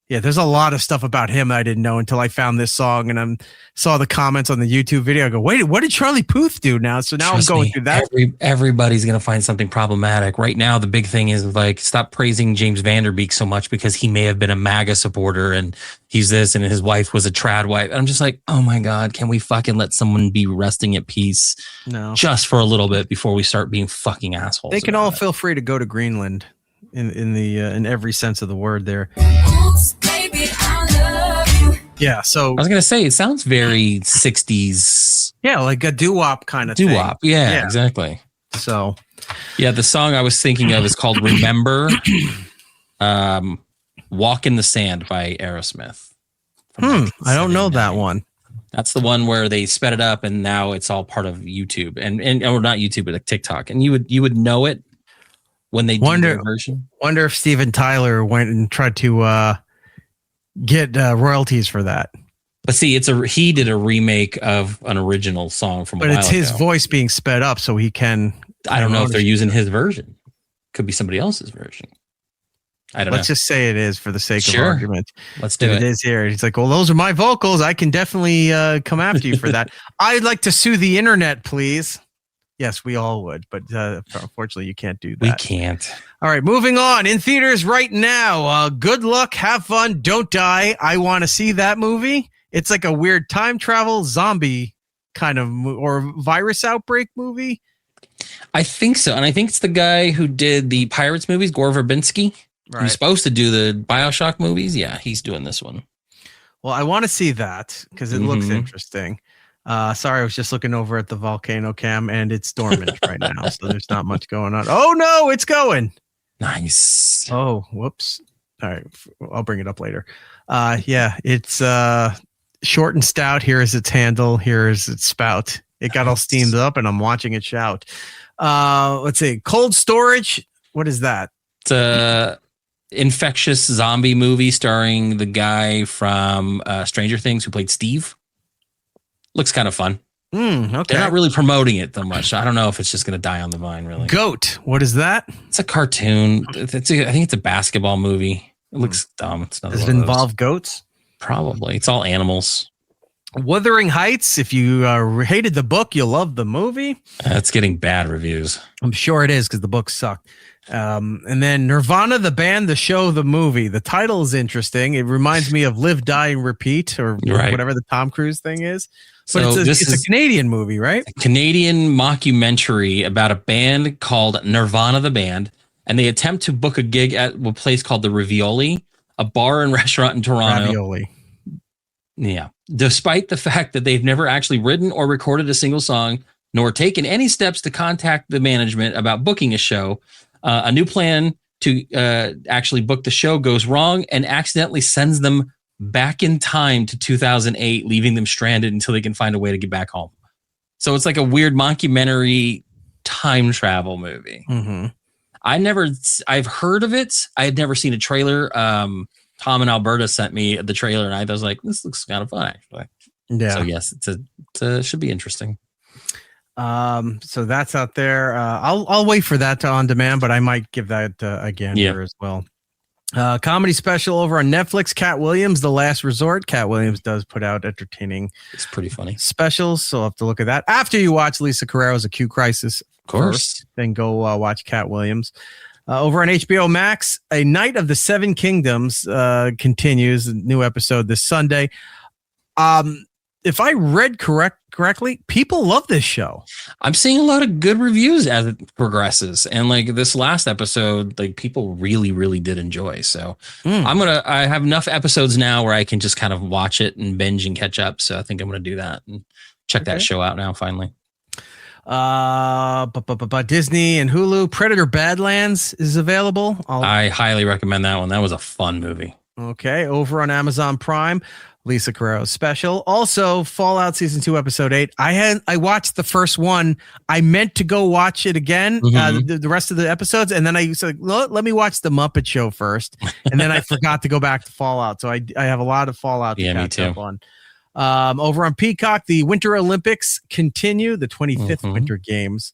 Speaker 2: There's a lot of stuff about him that I didn't know until I found this song and I saw the comments on the YouTube video. I go, wait, what did Charlie Puth do now? So now I'm going through that.
Speaker 3: Everybody's going to find something problematic. Right now, the big thing is like, stop praising James Vanderbeek so much because he may have been a MAGA supporter and he's this and his wife was a trad wife. And I'm just like, oh my God, can we fucking let someone be resting at peace just for a little bit before we start being fucking assholes?
Speaker 2: They can all feel free to go to Greenland in every sense of the word there. Yeah, so
Speaker 3: I was gonna say it sounds very 60s.
Speaker 2: Yeah, like a doo-wop kind of
Speaker 3: doo-wop. Yeah, exactly.
Speaker 2: So,
Speaker 3: yeah, the song I was thinking of is called "Remember." "Walk in the Sand" by Aerosmith.
Speaker 2: I don't know that one.
Speaker 3: That's the one where they sped it up, and now it's all part of YouTube, and or not YouTube, but like TikTok. And you would know it when they do their version.
Speaker 2: Wonder if Steven Tyler went and tried to get royalties for that.
Speaker 3: But see, he did a remake of an original song from a while ago. But it's
Speaker 2: his voice being sped up so he can.
Speaker 3: I don't know if they're using his version. Could be somebody else's version. I don't know.
Speaker 2: Let's just say it is for the sake of argument.
Speaker 3: Let's do it.
Speaker 2: It is here. He's like, well, those are my vocals. I can definitely come after you for that. I'd like to sue the internet, please. Yes, we all would, but unfortunately, you can't do that.
Speaker 3: We can't.
Speaker 2: All right, moving on. In theaters right now. Good luck, have fun, don't die. I want to see that movie. It's like a weird time travel zombie kind of or virus outbreak movie.
Speaker 3: I think so, and I think it's the guy who did the Pirates movies, Gore Verbinski. Right. He's supposed to do the BioShock movies. Yeah, he's doing this one.
Speaker 2: Well, I want to see that because it looks interesting. Sorry, I was just looking over at the Volcano cam and it's dormant right now, so there's not much going on. Oh no, it's going.
Speaker 3: Nice.
Speaker 2: Oh, whoops. All right, I'll bring it up later. It's short and stout. Here is its handle. Here is its spout. It got all steamed up and I'm watching it shout. Let's see. Cold Storage. What is that?
Speaker 3: It's a infectious zombie movie starring the guy from Stranger Things who played Steve. Looks kind of fun.
Speaker 2: Okay.
Speaker 3: They're not really promoting it that much. I don't know if it's just going to die on the vine, really.
Speaker 2: Goat. What is that?
Speaker 3: It's a cartoon. I think it's a basketball movie. It looks dumb. It's not.
Speaker 2: Does it involve goats?
Speaker 3: Probably. It's all animals.
Speaker 2: Wuthering Heights. If you hated the book, you'll love the movie.
Speaker 3: It's getting bad reviews.
Speaker 2: I'm sure it is because the book sucked. And then Nirvana, the band, the show, the movie. The title is interesting. It reminds me of Live, Die, and Repeat or whatever the Tom Cruise thing is. But it's a Canadian movie, right?
Speaker 3: A Canadian mockumentary about a band called Nirvana the Band, and they attempt to book a gig at a place called the Ravioli, a bar and restaurant in Toronto.
Speaker 2: Ravioli.
Speaker 3: Yeah. Despite the fact that they've never actually written or recorded a single song, nor taken any steps to contact the management about booking a show, a new plan to actually book the show goes wrong and accidentally sends them back in time to 2008, leaving them stranded until they can find a way to get back home. So it's like a weird mockumentary time travel movie.
Speaker 2: Mm-hmm.
Speaker 3: I've heard of it. I had never seen a trailer. Tom and Alberta sent me the trailer, and I was like, this looks kind of fun, actually.
Speaker 2: Yeah.
Speaker 3: So yes, it should be interesting.
Speaker 2: So that's out there. I'll wait for that to on demand, but I might give that a gander as well. Comedy special over on Netflix, Cat Williams, The Last Resort. Cat Williams does put out entertaining,
Speaker 3: it's pretty funny
Speaker 2: specials, so I'll have to look at that after you watch Lisa Carrero's Acute Crisis.
Speaker 3: Of course.
Speaker 2: First, then go watch Cat Williams. Over on HBO Max, A Night of the Seven Kingdoms continues, a new episode this Sunday. If I read correctly, people love this show.
Speaker 3: I'm seeing a lot of good reviews as it progresses, and like this last episode, like people really, really did enjoy. So I have enough episodes now where I can just kind of watch it and binge and catch up. So I think I'm gonna do that and check that show out now finally.
Speaker 2: Disney and Hulu, Predator Badlands is available.
Speaker 3: I highly recommend that one. That was a fun movie.
Speaker 2: Okay, over on Amazon Prime, Lisa Carrero's special. Also, Fallout Season 2, Episode 8. I watched the first one. I meant to go watch it again, the rest of the episodes, and then I said, let me watch The Muppet Show first, and then I forgot to go back to Fallout. So I have a lot of Fallout to catch up on. Over on Peacock, the Winter Olympics continue, the 25th Winter Games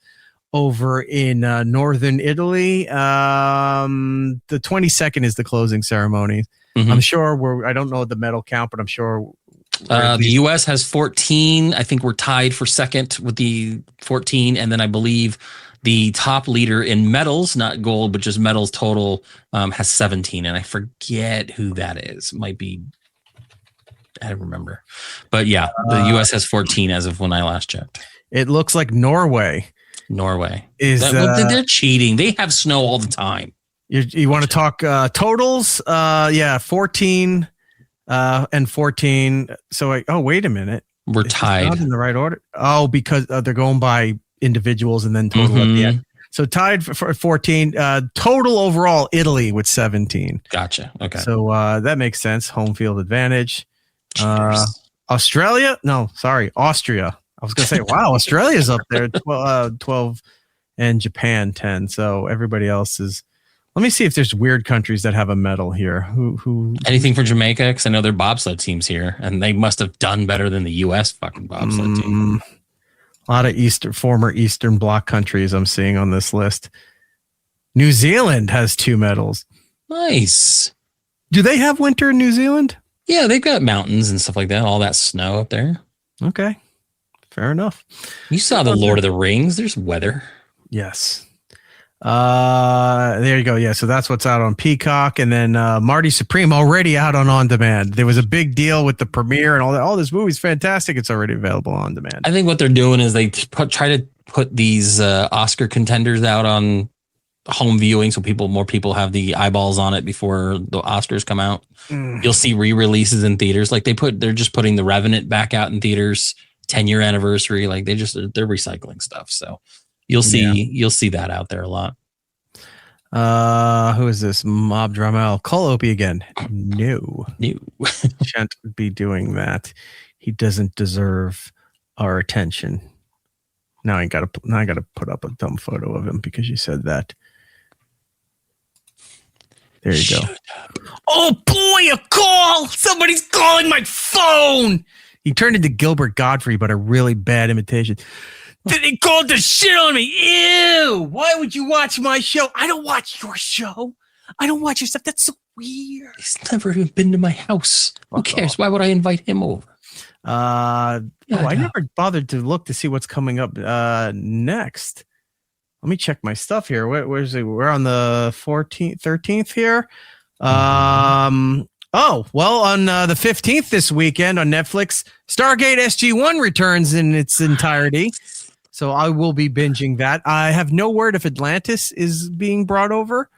Speaker 2: over in northern Italy. The 22nd is the closing ceremony. I'm sure I don't know the medal count, but I'm sure
Speaker 3: the U.S. has 14. I think we're tied for second with the 14. And then I believe the top leader in medals, not gold, but just medals total, has 17. And I forget who that is. Might be, I don't remember. But yeah, the U.S. has 14 as of when I last checked.
Speaker 2: It looks like Norway is
Speaker 3: they're cheating. They have snow all the time.
Speaker 2: You want to talk totals? 14 and 14. So wait a minute.
Speaker 3: We're tied.
Speaker 2: Not in the right order. Oh, because they're going by individuals and then total at the end. So tied for 14. Total overall, Italy with 17.
Speaker 3: Gotcha. Okay.
Speaker 2: So that makes sense. Home field advantage. Australia? No, sorry. Austria. I was going to say, wow, Australia's up there. 12 and Japan 10. So everybody else is. Let me see if there's weird countries that have a medal here. Who
Speaker 3: anything for Jamaica? Because I know their bobsled team's here, and they must have done better than the U.S. fucking bobsled team.
Speaker 2: A lot of former Eastern Bloc countries I'm seeing on this list. New Zealand has 2 medals.
Speaker 3: Nice.
Speaker 2: Do they have winter in New Zealand?
Speaker 3: Yeah, they've got mountains and stuff like that. All that snow up there.
Speaker 2: Okay, fair enough.
Speaker 3: You saw the Lord of the Rings. There's weather.
Speaker 2: Yes. There you go. Yeah, so that's what's out on Peacock, and then Marty Supreme already out on demand. There was a big deal with the premiere and all that. Oh, this movie's fantastic. It's already available on demand.
Speaker 3: I think what they're doing is they try to put these Oscar contenders out on home viewing, so more people have the eyeballs on it before the Oscars come out. You'll see re-releases in theaters, like they're just putting The Revenant back out in theaters, 10-year anniversary. Like they're recycling stuff. So. You'll see that out there a lot.
Speaker 2: Who is this? Mob Dramel. Call Opie again. No. Shan't be doing that. He doesn't deserve our attention. Now I gotta put up a dumb photo of him because you said that. There you go. Oh boy, a call! Somebody's calling my phone. He turned into Gilbert Godfrey, but a really bad imitation. Then he called the shit on me. Ew! Why would you watch my show? I don't watch your show. I don't watch your stuff. That's so weird.
Speaker 3: He's never even been to my house. Who cares? Why would I invite him over?
Speaker 2: I never bothered to look to see what's coming up next. Let me check my stuff here. Where's it? We're on the 14th, 13th here. Oh, well, on the 15th this weekend on Netflix, Stargate SG-1 returns in its entirety. So I will be binging that. I have no word if Atlantis is being brought over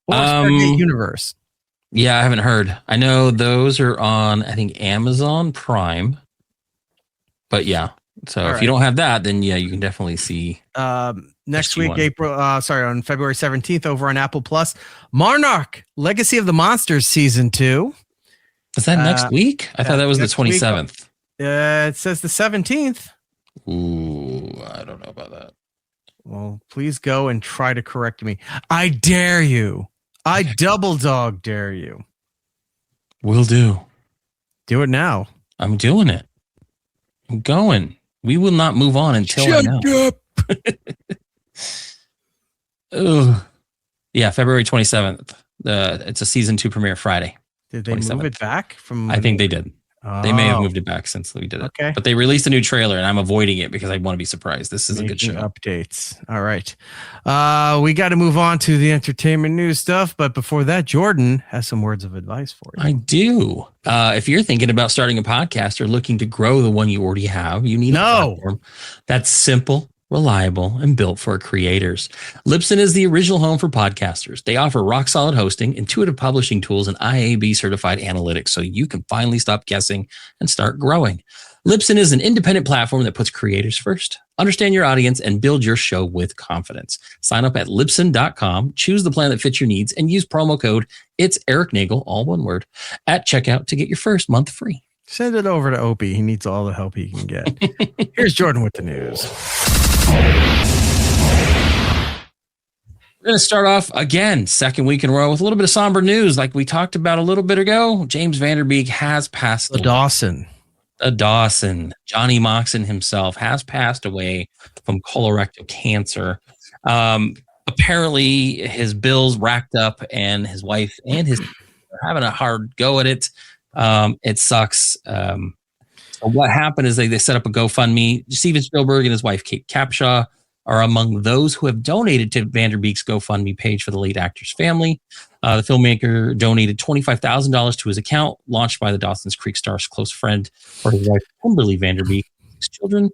Speaker 2: or Stargate Universe.
Speaker 3: Yeah, I haven't heard. I know those are on, I think, Amazon Prime. But yeah, so if you don't have that, then yeah, you can definitely see.
Speaker 2: Next SG-1. Week, on February 17th over on Apple Plus, Monarch, Legacy of the Monsters Season 2.
Speaker 3: Is that next week? I thought that was the 27th.
Speaker 2: It says the 17th.
Speaker 3: Ooh, I don't know about that.
Speaker 2: Well, please go and try to correct me. I dare you. I double dog dare you.
Speaker 3: Will do.
Speaker 2: Do it now.
Speaker 3: I'm doing it. I'm going. We will not move on until I know.
Speaker 2: Up.
Speaker 3: Ugh. Yeah, February 27th. It's a season 2 premiere Friday.
Speaker 2: Did they 27th. Move it back from?
Speaker 3: I think they did. Oh. They may have moved it back since we did it. Okay. But they released a new trailer, and I'm avoiding it because I want to be surprised. This is a good show.
Speaker 2: Updates. All right. We got to move on to the entertainment news stuff. But before that, Jordan has some words of advice for you.
Speaker 3: I do. If you're thinking about starting a podcast or looking to grow the one you already have, you need a platform that's simple, reliable, and built for creators. Libsyn is the original home for podcasters. They offer rock-solid hosting, intuitive publishing tools, and IAB-certified analytics so you can finally stop guessing and start growing. Libsyn is an independent platform that puts creators first. Understand your audience and build your show with confidence. Sign up at Libsyn.com, choose the plan that fits your needs, and use promo code It's Eric Nagel, all one word, at checkout to get your first month free.
Speaker 2: Send it over to Opie. He needs all the help he can get. Here's Jordan with the news.
Speaker 3: We're going to start off again, second week in a row with a little bit of somber news. Like we talked about a little bit ago, James Vanderbeek has passed away. Dawson. Johnny Moxon himself has passed away from colorectal cancer. Apparently his bills racked up and his wife and his are having a hard go at it. It sucks. So what happened is they set up a GoFundMe. Steven Spielberg and his wife, Kate Capshaw, are among those who have donated to Vanderbeek's GoFundMe page for the late actor's family. The filmmaker donated $25,000 to his account, launched by the Dawson's Creek star's close friend or his wife, Kimberly Vanderbeek, his children.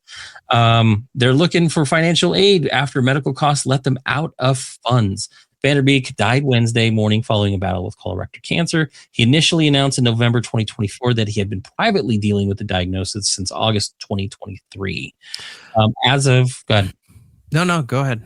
Speaker 3: They're looking for financial aid after medical costs let them out of funds. Vanderbeek died Wednesday morning following a battle with colorectal cancer. He initially announced in November 2024 that he had been privately dealing with the diagnosis since August 2023. Go ahead.
Speaker 2: No, go ahead.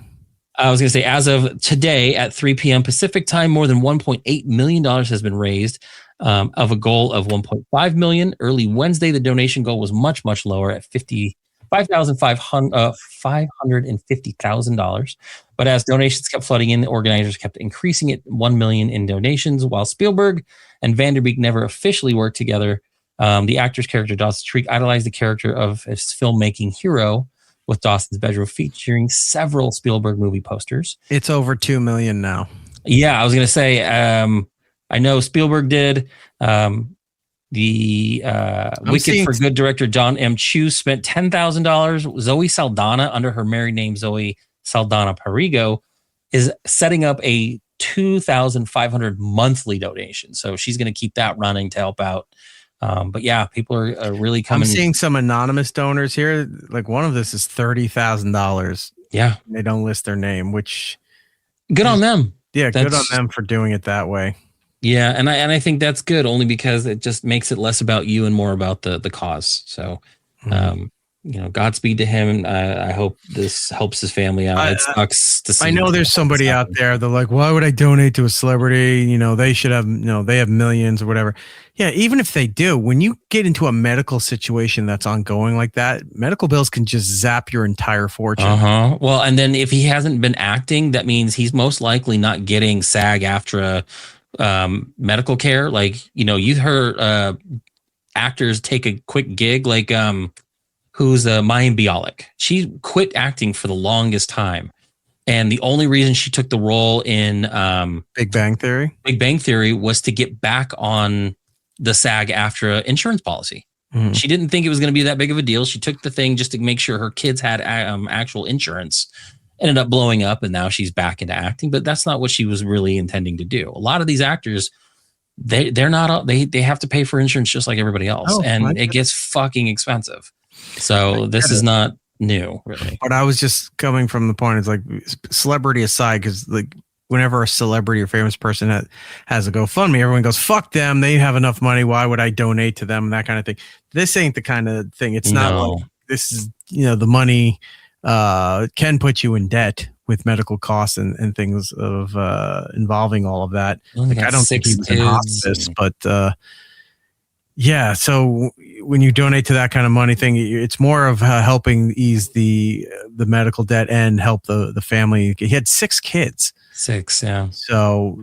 Speaker 3: I was going to say, as of today at 3 p.m. Pacific time, more than $1.8 million has been raised of a goal of $1.5 million. Early Wednesday, the donation goal was much, much lower at $550,000. But as donations kept flooding in, the organizers kept increasing it $1 million in donations. While Spielberg and Vanderbeek never officially worked together, the actor's character, Dawson Creek, idolized the character of his filmmaking hero, with Dawson's bedroom featuring several Spielberg movie posters.
Speaker 2: It's over 2 million now.
Speaker 3: Yeah, I was going to say, I know Spielberg did. Wicked for Good director John M. Chu spent $10,000. Zoe Saldana, under her married name Zoe Saldana Perigo, is setting up a $2,500 monthly donation. So she's going to keep that running to help out. But yeah, people are really coming.
Speaker 2: I'm seeing some anonymous donors here. Like one of this is $30,000.
Speaker 3: Yeah.
Speaker 2: They don't list their name, which
Speaker 3: good on them.
Speaker 2: Yeah. Good on them for doing it that way.
Speaker 3: Yeah. And I think that's good only because it just makes it less about you and more about the cause. So, Godspeed to him. I hope this helps his family out. It sucks to see.
Speaker 2: I know there's somebody out there. They're like, why would I donate to a celebrity? They should have, they have millions or whatever. Yeah. Even if they do, when you get into a medical situation that's ongoing like that, medical bills can just zap your entire fortune.
Speaker 3: Well, and then if he hasn't been acting, that means he's most likely not getting SAG-AFTRA medical care. Like, you've heard actors take a quick gig, like, who's Mayim Bialik. She quit acting for the longest time. And the only reason she took the role in
Speaker 2: Big Bang Theory
Speaker 3: was to get back on the SAG-AFTRA insurance policy. Mm-hmm. She didn't think it was going to be that big of a deal. She took the thing just to make sure her kids had actual insurance. Ended up blowing up, and now she's back into acting. But that's not what she was really intending to do. A lot of these actors, they're not. They have to pay for insurance just like everybody else, and it gets fucking expensive. So this is not new, really.
Speaker 2: But I was just coming from the point, it's like, celebrity aside, because like whenever a celebrity or famous person has a GoFundMe, everyone goes, fuck them. They have enough money. Why would I donate to them? And that kind of thing. This ain't the kind of thing. It's not like this is, the money can put you in debt with medical costs and things of involving all of that. Like, I don't think he was in hospice, but Yeah. So when you donate to that kind of money thing, it's more of helping ease the medical debt and help the family. He had 6 kids.
Speaker 3: 6, yeah.
Speaker 2: So,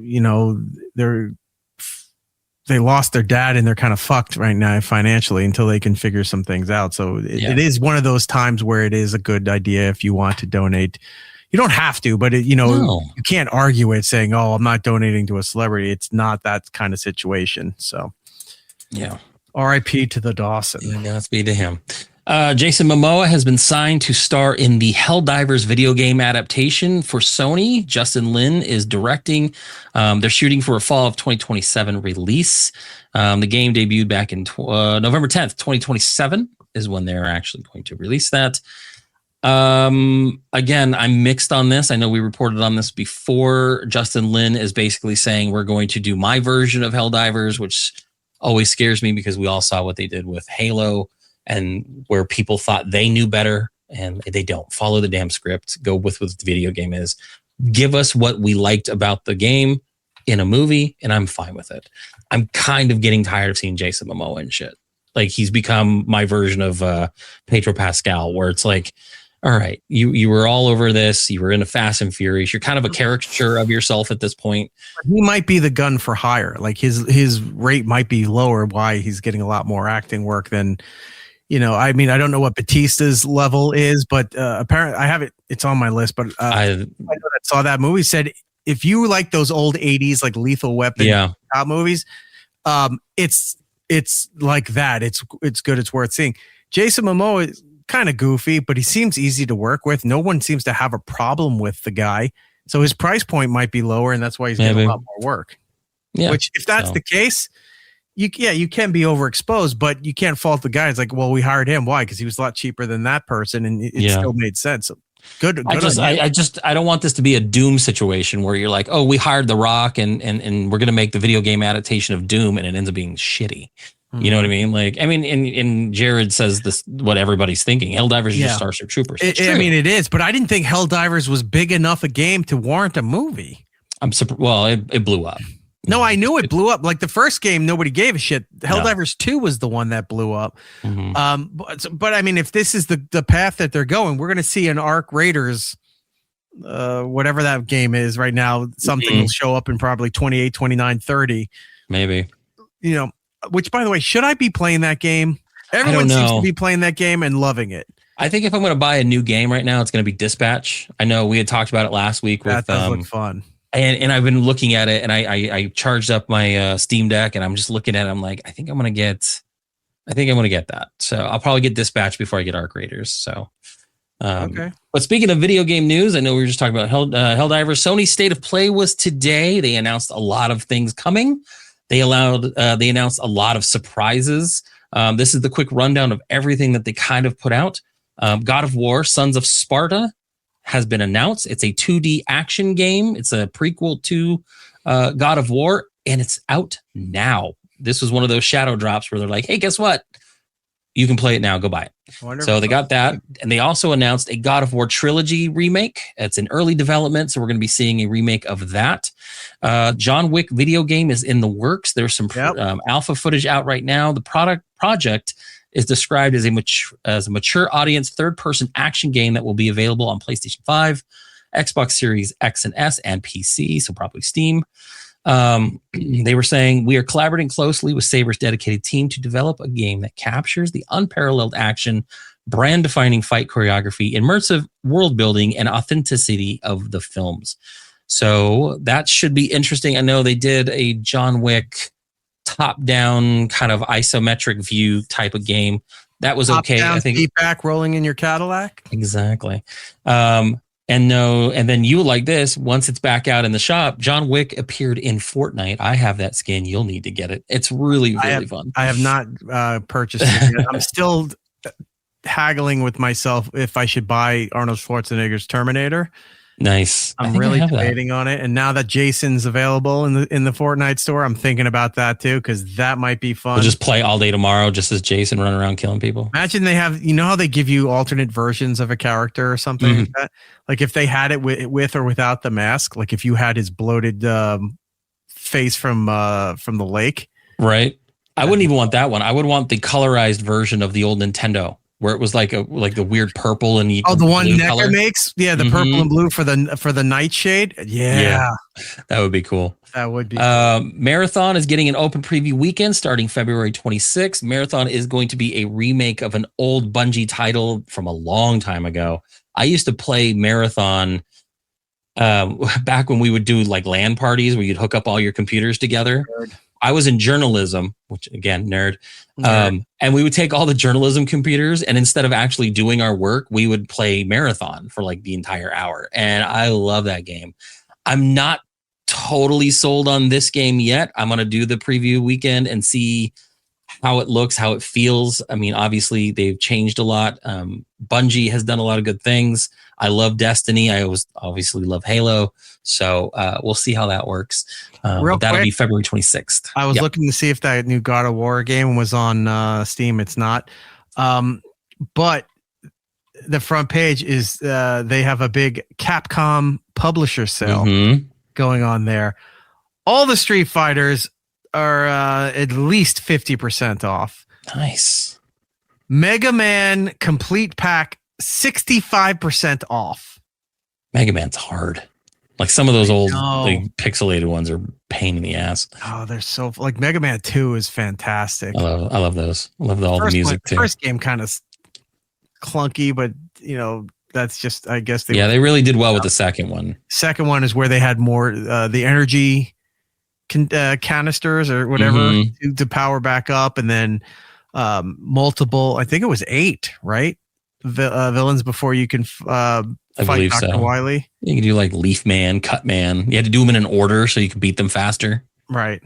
Speaker 2: they lost their dad and they're kind of fucked right now financially until they can figure some things out. So it is one of those times where it is a good idea if you want to donate. You don't have to, but you can't argue it saying, "Oh, I'm not donating to a celebrity." It's not that kind of situation. So,
Speaker 3: yeah.
Speaker 2: R.I.P. to the Dawson.
Speaker 3: Yeah, Godspeed to him. Jason Momoa has been signed to star in the Helldivers video game adaptation for Sony. Justin Lin is directing. They're shooting for a fall of 2027 release. The game debuted back in November 10th, 2027 is when they're actually going to release that. Again, I'm mixed on this. I know we reported on this before. Justin Lin is basically saying we're going to do my version of Helldivers, which always scares me because we all saw what they did with Halo and where people thought they knew better and they don't. Follow the damn script. Go with what the video game is. Give us what we liked about the game in a movie, and I'm fine with it. I'm kind of getting tired of seeing Jason Momoa and shit. Like, he's become my version of Pedro Pascal, where it's like, all right, you were all over this. You were in a Fast and Furious. You're kind of a caricature of yourself at this point.
Speaker 2: He might be the gun for hire. Like, his rate might be lower. Why he's getting a lot more acting work than, I mean, I don't know what Batista's level is, but apparently I have it. It's on my list. But I saw that movie, said if you like those old 80s, like Lethal Weapon top movies, it's like that. It's good. It's worth seeing. Jason Momoa is kind of goofy, but he seems easy to work with. No one seems to have a problem with the guy. So his price point might be lower, and that's why he's getting a lot more work. Yeah. Which, if that's the case, you can be overexposed, but you can't fault the guy. It's like, well, we hired him. Why? Because he was a lot cheaper than that person, and it still made sense. So good.
Speaker 3: I don't want this to be a Doom situation where you're like, oh, we hired The Rock and we're going to make the video game adaptation of Doom, and it ends up being shitty. You know what I mean? Like, I mean, and Jared says this, what everybody's thinking. Helldivers is just Starship Troopers.
Speaker 2: I mean, it is, but I didn't think Helldivers was big enough a game to warrant a movie.
Speaker 3: It blew up.
Speaker 2: No, I knew it blew up. Like, the first game, nobody gave a shit. Helldivers 2 was the one that blew up. Mm-hmm. But I mean, if this is the path that they're going, we're going to see an Arc Raiders, whatever that game is right now. Something will show up in probably 28, 29, 30.
Speaker 3: Maybe.
Speaker 2: Which, by the way, should I be playing that game? Everyone seems to be playing that game and loving it.
Speaker 3: I think if I'm going to buy a new game right now, it's going to be Dispatch. I know we had talked about it last week.
Speaker 2: That does look fun.
Speaker 3: And I've been looking at it, and I charged up my Steam Deck, and I'm just looking at it. I'm like, I think I'm going to get that. So I'll probably get Dispatch before I get Arc Raiders. So, okay. But speaking of video game news, I know we were just talking about Helldivers. Sony's State of Play was today. They announced a lot of things coming. They announced a lot of surprises. This is the quick rundown of everything that they kind of put out. God of War, Sons of Sparta has been announced. It's a 2D action game. It's a prequel to God of War, and it's out now. This was one of those shadow drops where they're like, hey, guess what? You can play it now. Go buy it. Wonderful. So they got that. And they also announced a God of War trilogy remake. It's in early development, so we're going to be seeing a remake of that. John Wick video game is in the works. There's some alpha footage out right now. The project is described as a mature audience third-person action game that will be available on PlayStation 5, Xbox Series X and S, and PC, so probably Steam. They were saying, we are collaborating closely with Saber's dedicated team to develop a game that captures the unparalleled action, brand-defining fight choreography, immersive world building, and authenticity of the films. So that should be interesting. I know they did a John Wick top-down kind of isometric view type of game. That was okay.
Speaker 2: I think feedback rolling in your Cadillac.
Speaker 3: Exactly. And then you like this. Once it's back out in the shop, John Wick appeared in Fortnite. I have that skin. You'll need to get it. It's really fun.
Speaker 2: I have not purchased it yet. I'm still haggling with myself if I should buy Arnold Schwarzenegger's Terminator.
Speaker 3: Nice.
Speaker 2: I'm really debating on it. And now that Jason's available in the Fortnite store, I'm thinking about that too, because that might be fun.
Speaker 3: We'll just play all day tomorrow just as Jason running around killing people.
Speaker 2: Imagine they have, how they give you alternate versions of a character or something like that? Like if they had it with or without the mask, like if you had his bloated face from the lake.
Speaker 3: Right. I wouldn't even want that one. I would want the colorized version of the old Nintendo, where it was like the weird purple and
Speaker 2: the one Necker
Speaker 3: color.
Speaker 2: makes, the purple and blue for the nightshade. Yeah,
Speaker 3: that would be cool.
Speaker 2: That would be cool.
Speaker 3: Marathon is getting an open preview weekend starting February 26th. Marathon is going to be a remake of an old Bungie title from a long time ago. I used to play Marathon back when we would do like LAN parties where you'd hook up all your computers together.
Speaker 2: Nerd.
Speaker 3: I was in journalism, which again, nerd. And we would take all the journalism computers, and instead of actually doing our work, we would play Marathon for like the entire hour. And I love that game. I'm not totally sold on this game yet. I'm going to do the preview weekend and see how it looks, how it feels. I mean, obviously they've changed a lot. Bungie has done a lot of good things. I love Destiny. I obviously love Halo. So we'll see how that works. That'll be February 26th.
Speaker 2: I was looking to see if that new God of War game was on Steam. It's not. But the front page is they have a big Capcom publisher sale going on there. All the Street Fighters are at least 50% off.
Speaker 3: Nice.
Speaker 2: Mega Man Complete Pack 65% off.
Speaker 3: Mega Man's hard. Like some of those old like, pixelated ones are pain in the ass.
Speaker 2: Oh, they're so like Mega Man 2 is fantastic.
Speaker 3: I love those. I love all the music too.
Speaker 2: First game kind of clunky, but that's just I guess
Speaker 3: they really did well with the second one.
Speaker 2: Second one is where they had more the energy canisters or whatever to power back up, and then multiple. I think it was 8, right? Villains before you can fight Dr. Wily.
Speaker 3: You can do like Leaf Man, Cut Man. You had to do them in an order so you could beat them faster.
Speaker 2: Right.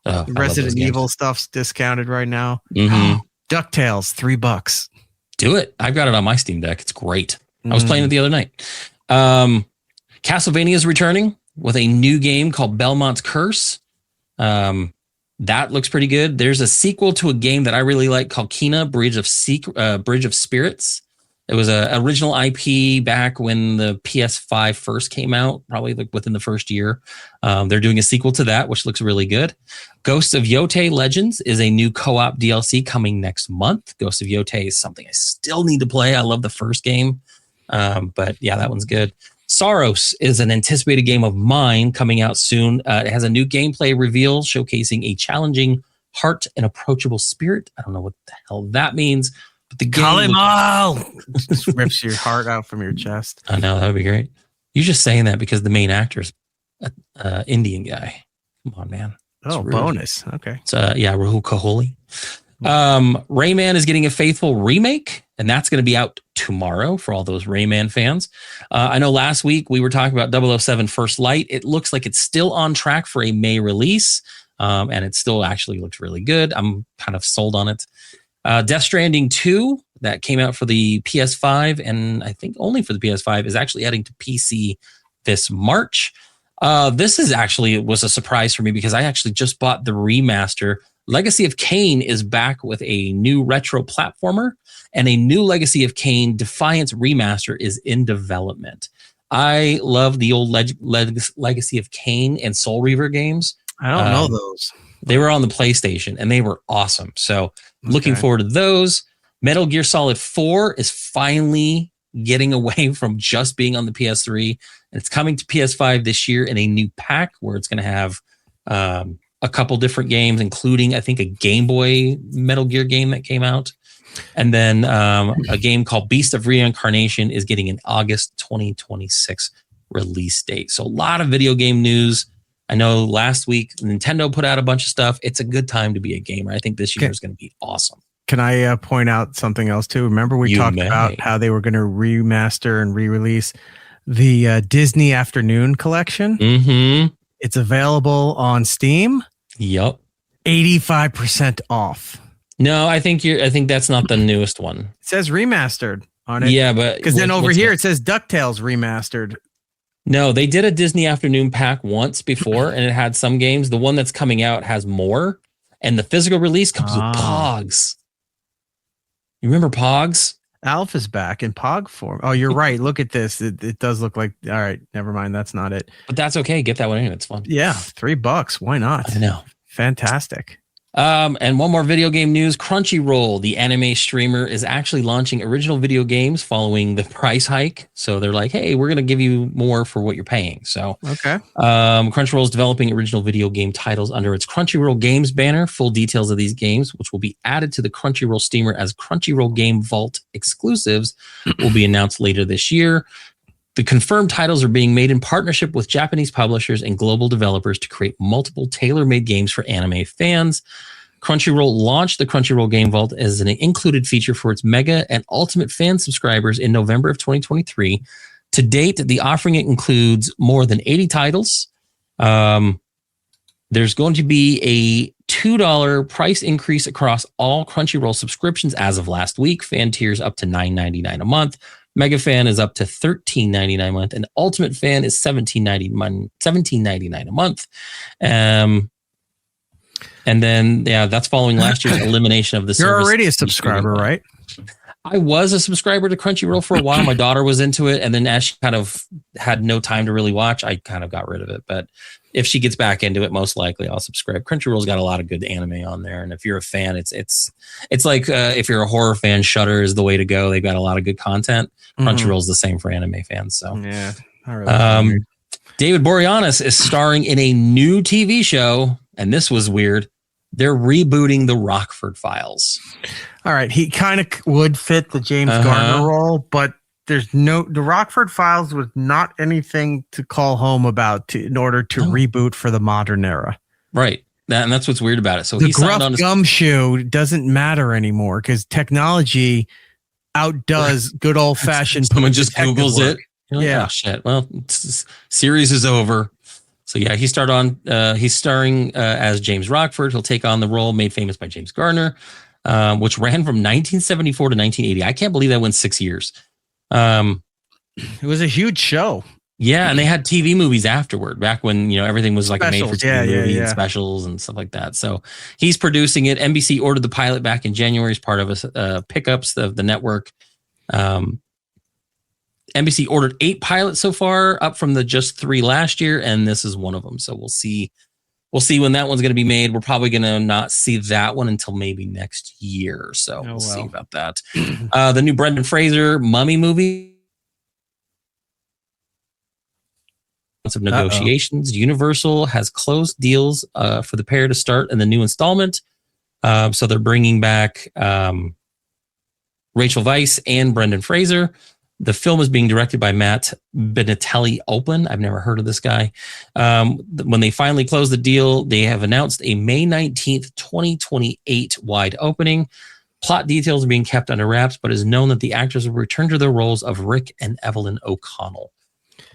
Speaker 2: Resident Evil stuff's discounted right now. DuckTales, $3.
Speaker 3: Do it. I've got it on my Steam Deck. It's great. I was playing it the other night. Castlevania is returning with a new game called Belmont's Curse. That looks pretty good. There's a sequel to a game that I really like called Kena Bridge of Spirits. It was an original IP back when the PS5 first came out, probably like within the first year. They're doing a sequel to that, which looks really good. Ghosts of Yote Legends is a new co-op DLC coming next month. Ghosts of Yote is something I still need to play. I love the first game. But yeah, that one's good. Saros is an anticipated game of mine coming out soon. It has a new gameplay reveal showcasing a challenging heart and approachable spirit. I don't know what the hell that means. But the game
Speaker 2: just rips your heart out from your chest.
Speaker 3: I know, that would be great. You're just saying that because the main actor's an Indian guy. Come on, man.
Speaker 2: That's bonus. Okay.
Speaker 3: So Rahul Kohli. Rayman is getting a faithful remake, and that's going to be out tomorrow for all those Rayman fans. I know last week we were talking about 007 First Light. It looks like it's still on track for a May release, and it still actually looks really good. I'm kind of sold on it. Death Stranding 2 that came out for the PS5 and I think only for the PS5 is actually heading to PC this March. This was a surprise for me because I actually just bought the remaster. Legacy of Kain is back with a new retro platformer, and a new Legacy of Kain Defiance remaster is in development. I love the old Legacy of Kain and Soul Reaver games.
Speaker 2: I don't know those.
Speaker 3: They were on the PlayStation and they were awesome. So looking forward to those. Metal Gear Solid 4 is finally getting away from just being on the PS3. And it's coming to PS5 this year in a new pack where it's going to have a couple different games, including, I think, a Game Boy Metal Gear game that came out. And then a game called Beast of Reincarnation is getting an August 2026 release date. So a lot of video game news. I know last week Nintendo put out a bunch of stuff. It's a good time to be a gamer. I think this year is going to be awesome.
Speaker 2: Can I point out something else too? Remember we talked about how they were going to remaster and re-release the Disney Afternoon collection?
Speaker 3: Mm-hmm.
Speaker 2: It's available on Steam.
Speaker 3: Yep.
Speaker 2: 85% off.
Speaker 3: No, I think that's not the newest one.
Speaker 2: It says remastered on it.
Speaker 3: Yeah, but
Speaker 2: because then over here it says DuckTales remastered.
Speaker 3: No, they did a Disney Afternoon pack once before, and it had some games. The one that's coming out has more, and the physical release comes with Pogs. You remember Pogs?
Speaker 2: Alf is back in Pog form. Oh, you're right. Look at this. It does look like. All right, never mind. That's not it.
Speaker 3: But that's okay. Get that one in. It's fun.
Speaker 2: Yeah, $3. Why not?
Speaker 3: I know.
Speaker 2: Fantastic.
Speaker 3: And one more video game news. Crunchyroll, the anime streamer, is actually launching original video games following the price hike. So they're like, hey, we're going to give you more for what you're paying. So
Speaker 2: okay.
Speaker 3: Crunchyroll is developing original video game titles under its Crunchyroll Games banner. Full details of these games, which will be added to the Crunchyroll steamer as Crunchyroll Game Vault exclusives, will be announced later this year. The confirmed titles are being made in partnership with Japanese publishers and global developers to create multiple tailor-made games for anime fans. Crunchyroll launched the Crunchyroll Game Vault as an included feature for its Mega and Ultimate fan subscribers in November of 2023. To date, the offering includes more than 80 titles. There's going to be a $2 price increase across all Crunchyroll subscriptions as of last week. Fan tiers up to $9.99 a month. Mega Fan is up to $13.99 a month, and Ultimate Fan is $17.99 a month. And then, that's following last year's elimination of the service.
Speaker 2: You're already a subscriber, right?
Speaker 3: I was a subscriber to Crunchyroll for a while. My daughter was into it, and then as she kind of had no time to really watch, I kind of got rid of it. But if she gets back into it, most likely I'll subscribe. Crunchyroll's got a lot of good anime on there, and if you're a fan, it's like if you're a horror fan, Shudder is the way to go. They've got a lot of good content. Crunchyroll's the same for anime fans. So
Speaker 2: yeah, I really
Speaker 3: David Boreanaz is starring in a new TV show, and this was weird. They're rebooting the Rockford Files.
Speaker 2: All right, he kind of would fit the James Garner role, but the Rockford Files was not anything to call home about in order to reboot for the modern era.
Speaker 3: Right. And that's what's weird about it. So
Speaker 2: the
Speaker 3: he signed
Speaker 2: gruff
Speaker 3: on
Speaker 2: gumshoe doesn't matter anymore because technology outdoes good old fashioned.
Speaker 3: Someone just Googles it. Like,
Speaker 2: yeah.
Speaker 3: Oh, shit. Well, series is over. So yeah, he's starring as James Rockford. He'll take on the role made famous by James Garner, which ran from 1974 to 1980. I can't believe that went 6 years.
Speaker 2: It was a huge show.
Speaker 3: Yeah, and they had TV movies afterward, back when everything was like
Speaker 2: Specials,
Speaker 3: a made-for-TV movie and specials and stuff like that. So he's producing it. NBC ordered the pilot back in January as part of pickups of the network. NBC ordered 8 pilots so far, up from the just 3 last year, and this is one of them. So we'll see when that one's going to be made. We're probably going to not see that one until maybe next year. So we'll see about that. The new Brendan Fraser Mummy movie. Of negotiations. Universal has closed deals for the pair to start in the new installment. So they're bringing back Rachel Weisz and Brendan Fraser. The film is being directed by Matt Benatelli-Open. I've never heard of this guy. When they finally close the deal, they have announced a May 19th, 2028 wide opening. Plot details are being kept under wraps, but it is known that the actors will return to their roles of Rick and Evelyn O'Connell.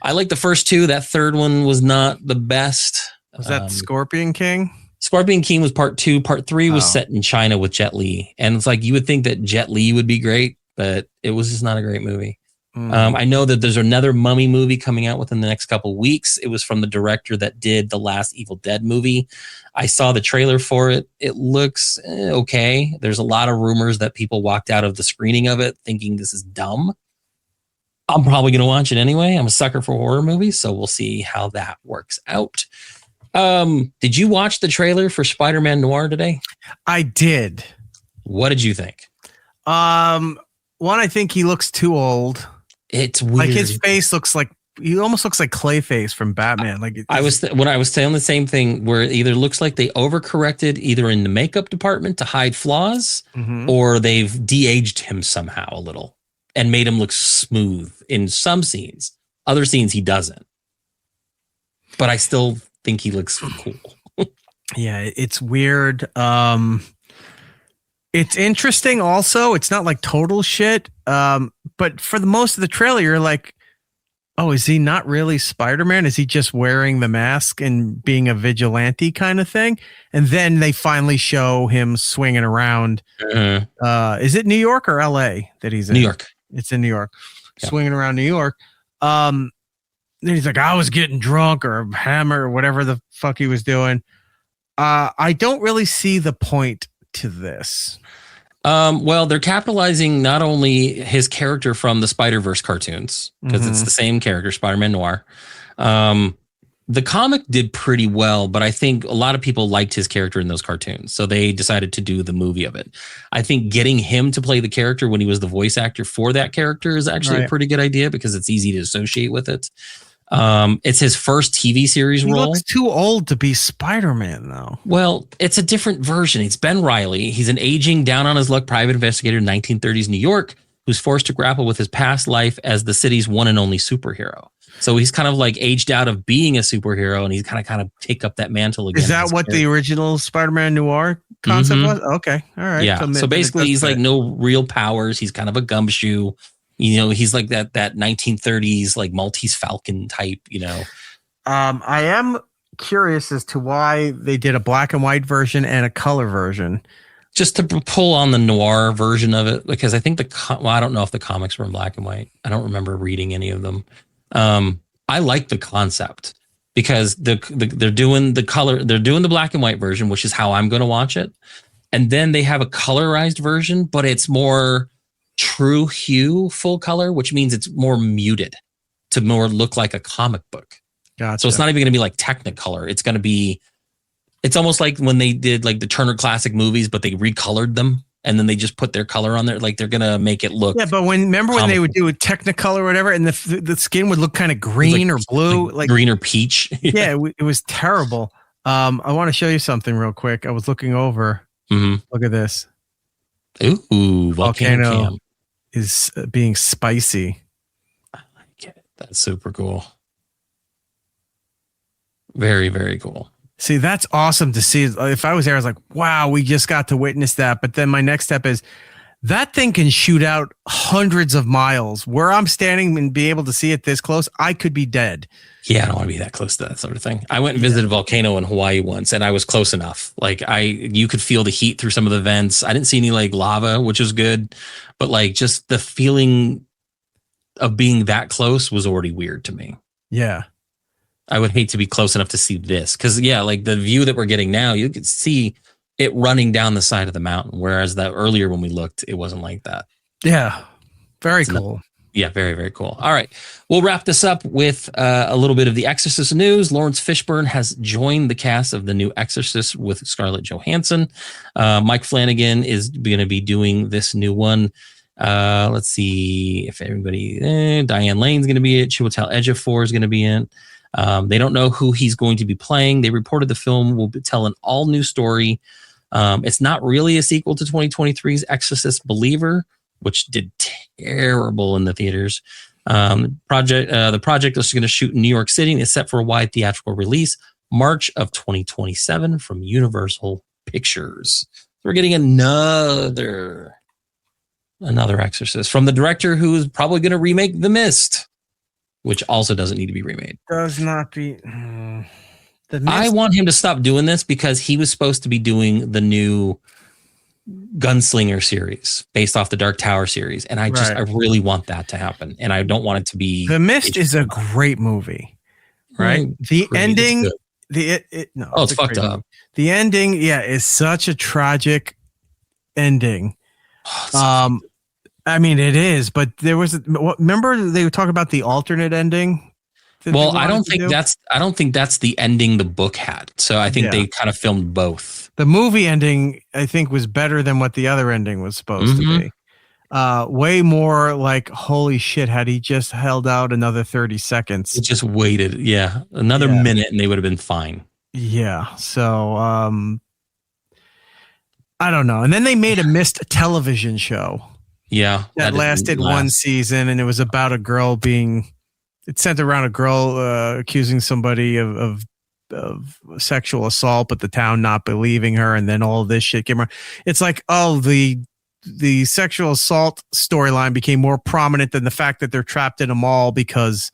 Speaker 3: I like the first 2. That third one was not the best.
Speaker 2: Was that Scorpion King?
Speaker 3: Scorpion King was part 2. Part 3 was set in China with Jet Li. And it's like, you would think that Jet Li would be great, but it was just not a great movie. I know that there's another Mummy movie coming out within the next couple of weeks. It was from the director that did the last Evil Dead movie. I saw the trailer for it. It looks okay. There's a lot of rumors that people walked out of the screening of it thinking this is dumb. I'm probably going to watch it anyway. I'm a sucker for horror movies, so we'll see how that works out. Did you watch the trailer for Spiderman Noir today?
Speaker 2: I did.
Speaker 3: What did you think?
Speaker 2: One, I think he looks too old.
Speaker 3: It's weird.
Speaker 2: Like his face he almost looks like Clayface from Batman.
Speaker 3: I was saying the same thing, where it either looks like they overcorrected either in the makeup department to hide flaws, or they've de-aged him somehow a little and made him look smooth in some scenes. Other scenes he doesn't. But I still think he looks cool.
Speaker 2: Yeah, it's weird. It's interesting also. It's not like total shit. But for the most of the trailer, you're like, oh, is he not really Spider-Man? Is he just wearing the mask and being a vigilante kind of thing? And then they finally show him swinging around. Is it New York or LA that he's in?
Speaker 3: New York.
Speaker 2: It's in New York. Yeah. Swinging around New York. Then he's like, I was getting drunk or hammered or whatever the fuck he was doing. I don't really see the point to this.
Speaker 3: Well, they're capitalizing not only his character from the Spider-Verse cartoons, because it's the same character, Spider-Man Noir. The comic did pretty well, but I think a lot of people liked his character in those cartoons, so they decided to do the movie of it. I think getting him to play the character when he was the voice actor for that character is actually a pretty good idea because it's easy to associate with it. It's his first TV series role. He
Speaker 2: looks too old to be Spider-Man, though.
Speaker 3: Well, it's a different version. It's Ben Reilly. He's an aging, down on his luck private investigator in 1930s New York who's forced to grapple with his past life as the city's one and only superhero. So he's kind of like aged out of being a superhero, and he's kind of take up that mantle again.
Speaker 2: Is that what the original Spider-Man Noir concept was? Okay, all right.
Speaker 3: Yeah. So basically, he's like no real powers. He's kind of a gumshoe. You know, he's like that 1930s like Maltese Falcon type. You know.
Speaker 2: I am curious as to why they did a black and white version and a color version.
Speaker 3: Just to pull on the noir version of it, because I think I don't know if the comics were in black and white. I don't remember reading any of them. I like the concept because they're doing the color, they're doing the black and white version, which is how I'm going to watch it. And then they have a colorized version, but it's more true hue full color, which means it's more muted to more look like a comic book.
Speaker 2: Gotcha.
Speaker 3: So it's not even going to be like Technicolor. It's going to be, it's almost like when they did like the Turner Classic Movies, but they recolored them. And then they just put their color on there, like they're gonna make it look.
Speaker 2: Yeah, but remember when they would do a Technicolor or whatever, and the skin would look kind of green or blue,
Speaker 3: like green or peach.
Speaker 2: Yeah, it was terrible. I want to show you something real quick. I was looking over.
Speaker 3: Mm-hmm.
Speaker 2: Look at this.
Speaker 3: Ooh, Volcano
Speaker 2: is being spicy.
Speaker 3: I like it. That's super cool. Very, very cool.
Speaker 2: See, that's awesome to see. If I was there, I was like, wow, we just got to witness that. But then my next step is that thing can shoot out hundreds of miles. Where I'm standing and be able to see it this close, I could be dead.
Speaker 3: Yeah, I don't want to be that close to that sort of thing. I went and visited a volcano in Hawaii once, and I was close enough. Like you could feel the heat through some of the vents. I didn't see any like lava, which was good. But like just the feeling of being that close was already weird to me.
Speaker 2: Yeah.
Speaker 3: I would hate to be close enough to see this because, yeah, like the view that we're getting now, you could see it running down the side of the mountain. Whereas that earlier when we looked, it wasn't like that.
Speaker 2: Yeah. Very cool.
Speaker 3: Yeah, very, very cool. All right. We'll wrap this up with a little bit of the Exorcist news. Lawrence Fishburne has joined the cast of the new Exorcist with Scarlett Johansson. Mike Flanagan is going to be doing this new one. Let's see if everybody, Diane Lane's going to be it. Chiwetel Ejiofor is going to be in. They don't know who he's going to be playing. They reported the film will tell an all new story. It's not really a sequel to 2023's Exorcist Believer, which did terrible in the theaters. The project is going to shoot in New York City and is set for a wide theatrical release March of 2027 from Universal Pictures. So we're getting another Exorcist from the director who is probably going to remake The Mist, which also doesn't need to be remade.
Speaker 2: Does not be.
Speaker 3: I want him to stop doing this because he was supposed to be doing the new Gunslinger series based off the Dark Tower series. And I really want that to happen. And I don't want it to be.
Speaker 2: The Mist is a great movie, right? The ending,
Speaker 3: it's fucked up.
Speaker 2: Movie. The ending, is such a tragic ending. I mean, it is, but there was. Remember, they were talking about the alternate ending.
Speaker 3: Well, I don't think that's the ending the book had. So I think they kind of filmed both.
Speaker 2: The movie ending, I think, was better than what the other ending was supposed to be. Way more like, holy shit! Had he just held out another 30 seconds,
Speaker 3: it just waited, another minute, and they would have been fine.
Speaker 2: Yeah. So, I don't know. And then they made a Mist television show.
Speaker 3: Yeah,
Speaker 2: that lasted one season, and it was about a girl it centered around a girl accusing somebody of sexual assault, but the town not believing her, and then all this shit came around. It's like, the sexual assault storyline became more prominent than the fact that they're trapped in a mall because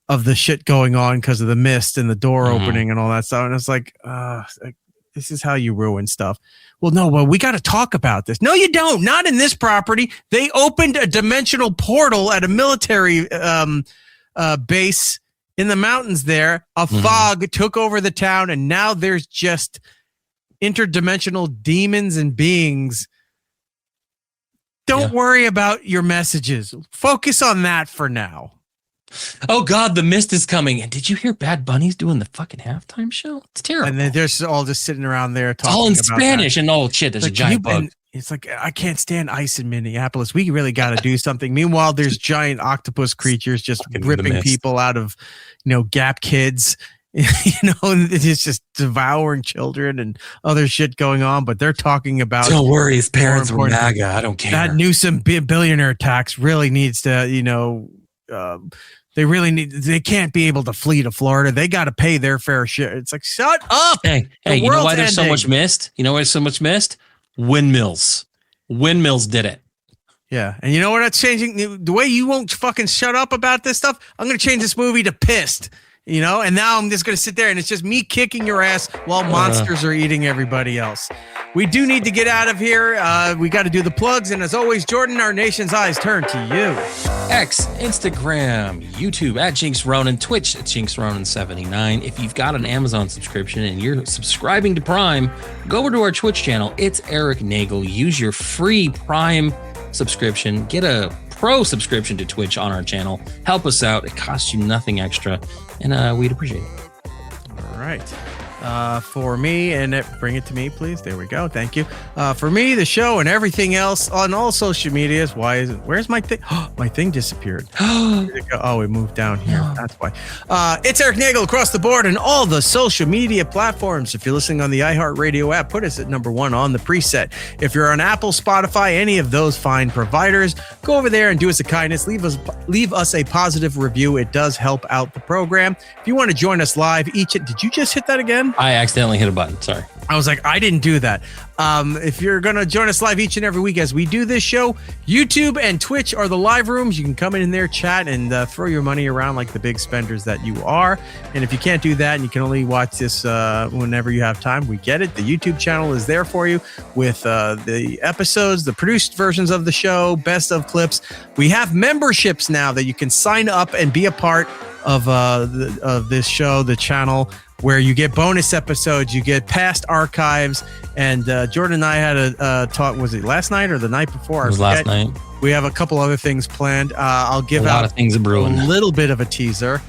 Speaker 2: of the shit going on because of the mist and the door opening and all that stuff. And it's like, this is how you ruin stuff. Well, we got to talk about this. No, you don't. Not in this property. They opened a dimensional portal at a military base in the mountains there. A fog took over the town, and now there's just interdimensional demons and beings. Don't worry about your messages. Focus on that for now.
Speaker 3: Oh God, the mist is coming. And did you hear Bad Bunny's doing the fucking halftime show? It's terrible.
Speaker 2: And then they're all just sitting around there talking.
Speaker 3: It's all in
Speaker 2: about
Speaker 3: Spanish
Speaker 2: that.
Speaker 3: and oh shit, there's a giant bug.
Speaker 2: It's like, I can't stand ice in Minneapolis. We really got to do something. Meanwhile, there's giant octopus creatures just ripping people out of, Gap Kids. It's just devouring children and other shit going on. But they're talking about.
Speaker 3: Don't worry, his parents were MAGA. I don't care.
Speaker 2: That Newsom billionaire tax really needs to, they can't be able to flee to Florida. They got to pay their fair share. It's like, shut up.
Speaker 3: Hey, you know why there's so much mist? You know why there's so much mist? Windmills did it.
Speaker 2: Yeah. And you know what? That's changing. The way you won't fucking shut up about this stuff, I'm going to change this movie to Pissed, and now I'm just going to sit there and it's just me kicking your ass while monsters are eating everybody else. We do need to get out of here. We got to do the plugs. And as always, Jordan, our nation's eyes turn to you.
Speaker 3: X, Instagram, YouTube at Jinx Ronan, Twitch at Jinx Ronan 79. If you've got an Amazon subscription and you're subscribing to Prime, go over to our Twitch channel. It's Eric Nagel. Use your free Prime subscription. Get a pro subscription to Twitch on our channel. Help us out. It costs you nothing extra, and we'd appreciate it.
Speaker 2: All right. For me, and bring it to me, please. There we go. Thank you. For me, the show, and everything else on all social medias. Where's my thing? My thing disappeared. Where'd it go? Oh, it moved down here. That's why. It's Eric Nagel across the board and all the social media platforms. If you're listening on the iHeartRadio app, put us at #1 on the preset. If you're on Apple, Spotify, any of those fine providers, go over there and do us a kindness. Leave us a positive review. It does help out the program. If you want to join us live, did you just hit that again?
Speaker 3: I accidentally hit a button. Sorry.
Speaker 2: I was like, I didn't do that. If you're going to join us live each and every week as we do this show, YouTube and Twitch are the live rooms. You can come in there, chat, and throw your money around like the big spenders that you are. And if you can't do that and you can only watch this whenever you have time, we get it. The YouTube channel is there for you with the episodes, the produced versions of the show, best of clips. We have memberships now that you can sign up and be a part of this show, the channel, where you get bonus episodes, you get past archives, and Jordan and I had a talk. Was it last night or the night before?
Speaker 3: It was last night.
Speaker 2: We have a couple other things planned. I'll give
Speaker 3: out a lot of things brewing.
Speaker 2: A little bit of a teaser.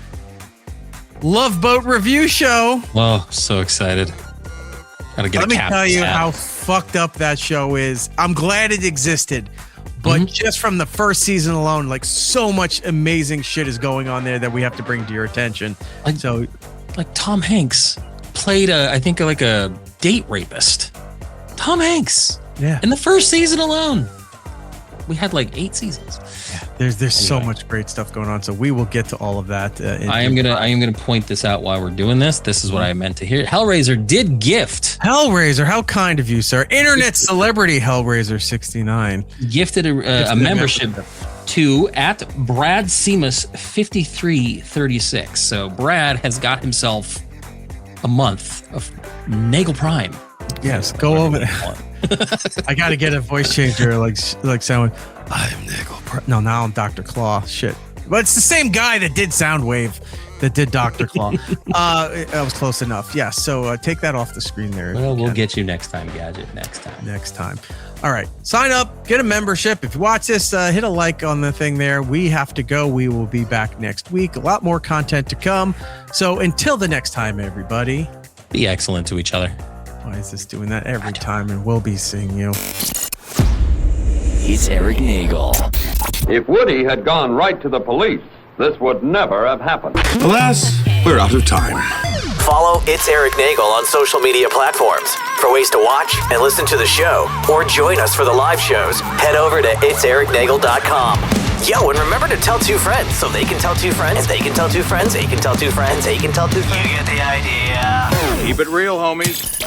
Speaker 2: Love Boat review show.
Speaker 3: Oh, so excited! Gotta get.
Speaker 2: Let me tell you how fucked up that show is. I'm glad it existed. But just from the first season alone, like so much amazing shit is going on there that we have to bring to your attention.
Speaker 3: Like Tom Hanks played I think like a date rapist. Tom Hanks.
Speaker 2: Yeah.
Speaker 3: In the first season alone. We had like 8 seasons.
Speaker 2: Yeah. There's so much great stuff going on. So we will get to all of that.
Speaker 3: I am gonna point this out while we're doing this. This is what I meant to hear. Hellraiser did gift.
Speaker 2: Hellraiser, how kind of you, sir. Internet celebrity Hellraiser 69
Speaker 3: gifted a membership to at Brad Seamus 5336. So Brad has got himself a month of Nagel Prime.
Speaker 2: Yes, go over there. I got to get a voice changer like someone. I'm Nagel Prime. No, now I'm Dr. Claw. Shit. But it's the same guy that did Soundwave that did Dr. Claw. That was close enough. Yeah, so take that off the screen there.
Speaker 3: Well, we'll get you next time, Gadget. Next time.
Speaker 2: All right. Sign up. Get a membership. If you watch this, hit a like on the thing there. We have to go. We will be back next week. A lot more content to come. So until the next time, everybody.
Speaker 3: Be excellent to each other.
Speaker 2: Why is this doing that every time? And we'll be seeing you.
Speaker 5: It's Eric Nagel.
Speaker 6: If Woody had gone right to the police, this would never have happened.
Speaker 4: Alas, we're out of time.
Speaker 5: Follow It's Eric Nagel on social media platforms. For ways to watch and listen to the show, or join us for the live shows, head over to itsericnagel.com. Yo, and remember to tell 2 friends so they can tell 2 friends, and they can tell 2 friends, they can tell 2 friends, they can tell 2 friends. You get the idea.
Speaker 6: Keep it real, homies.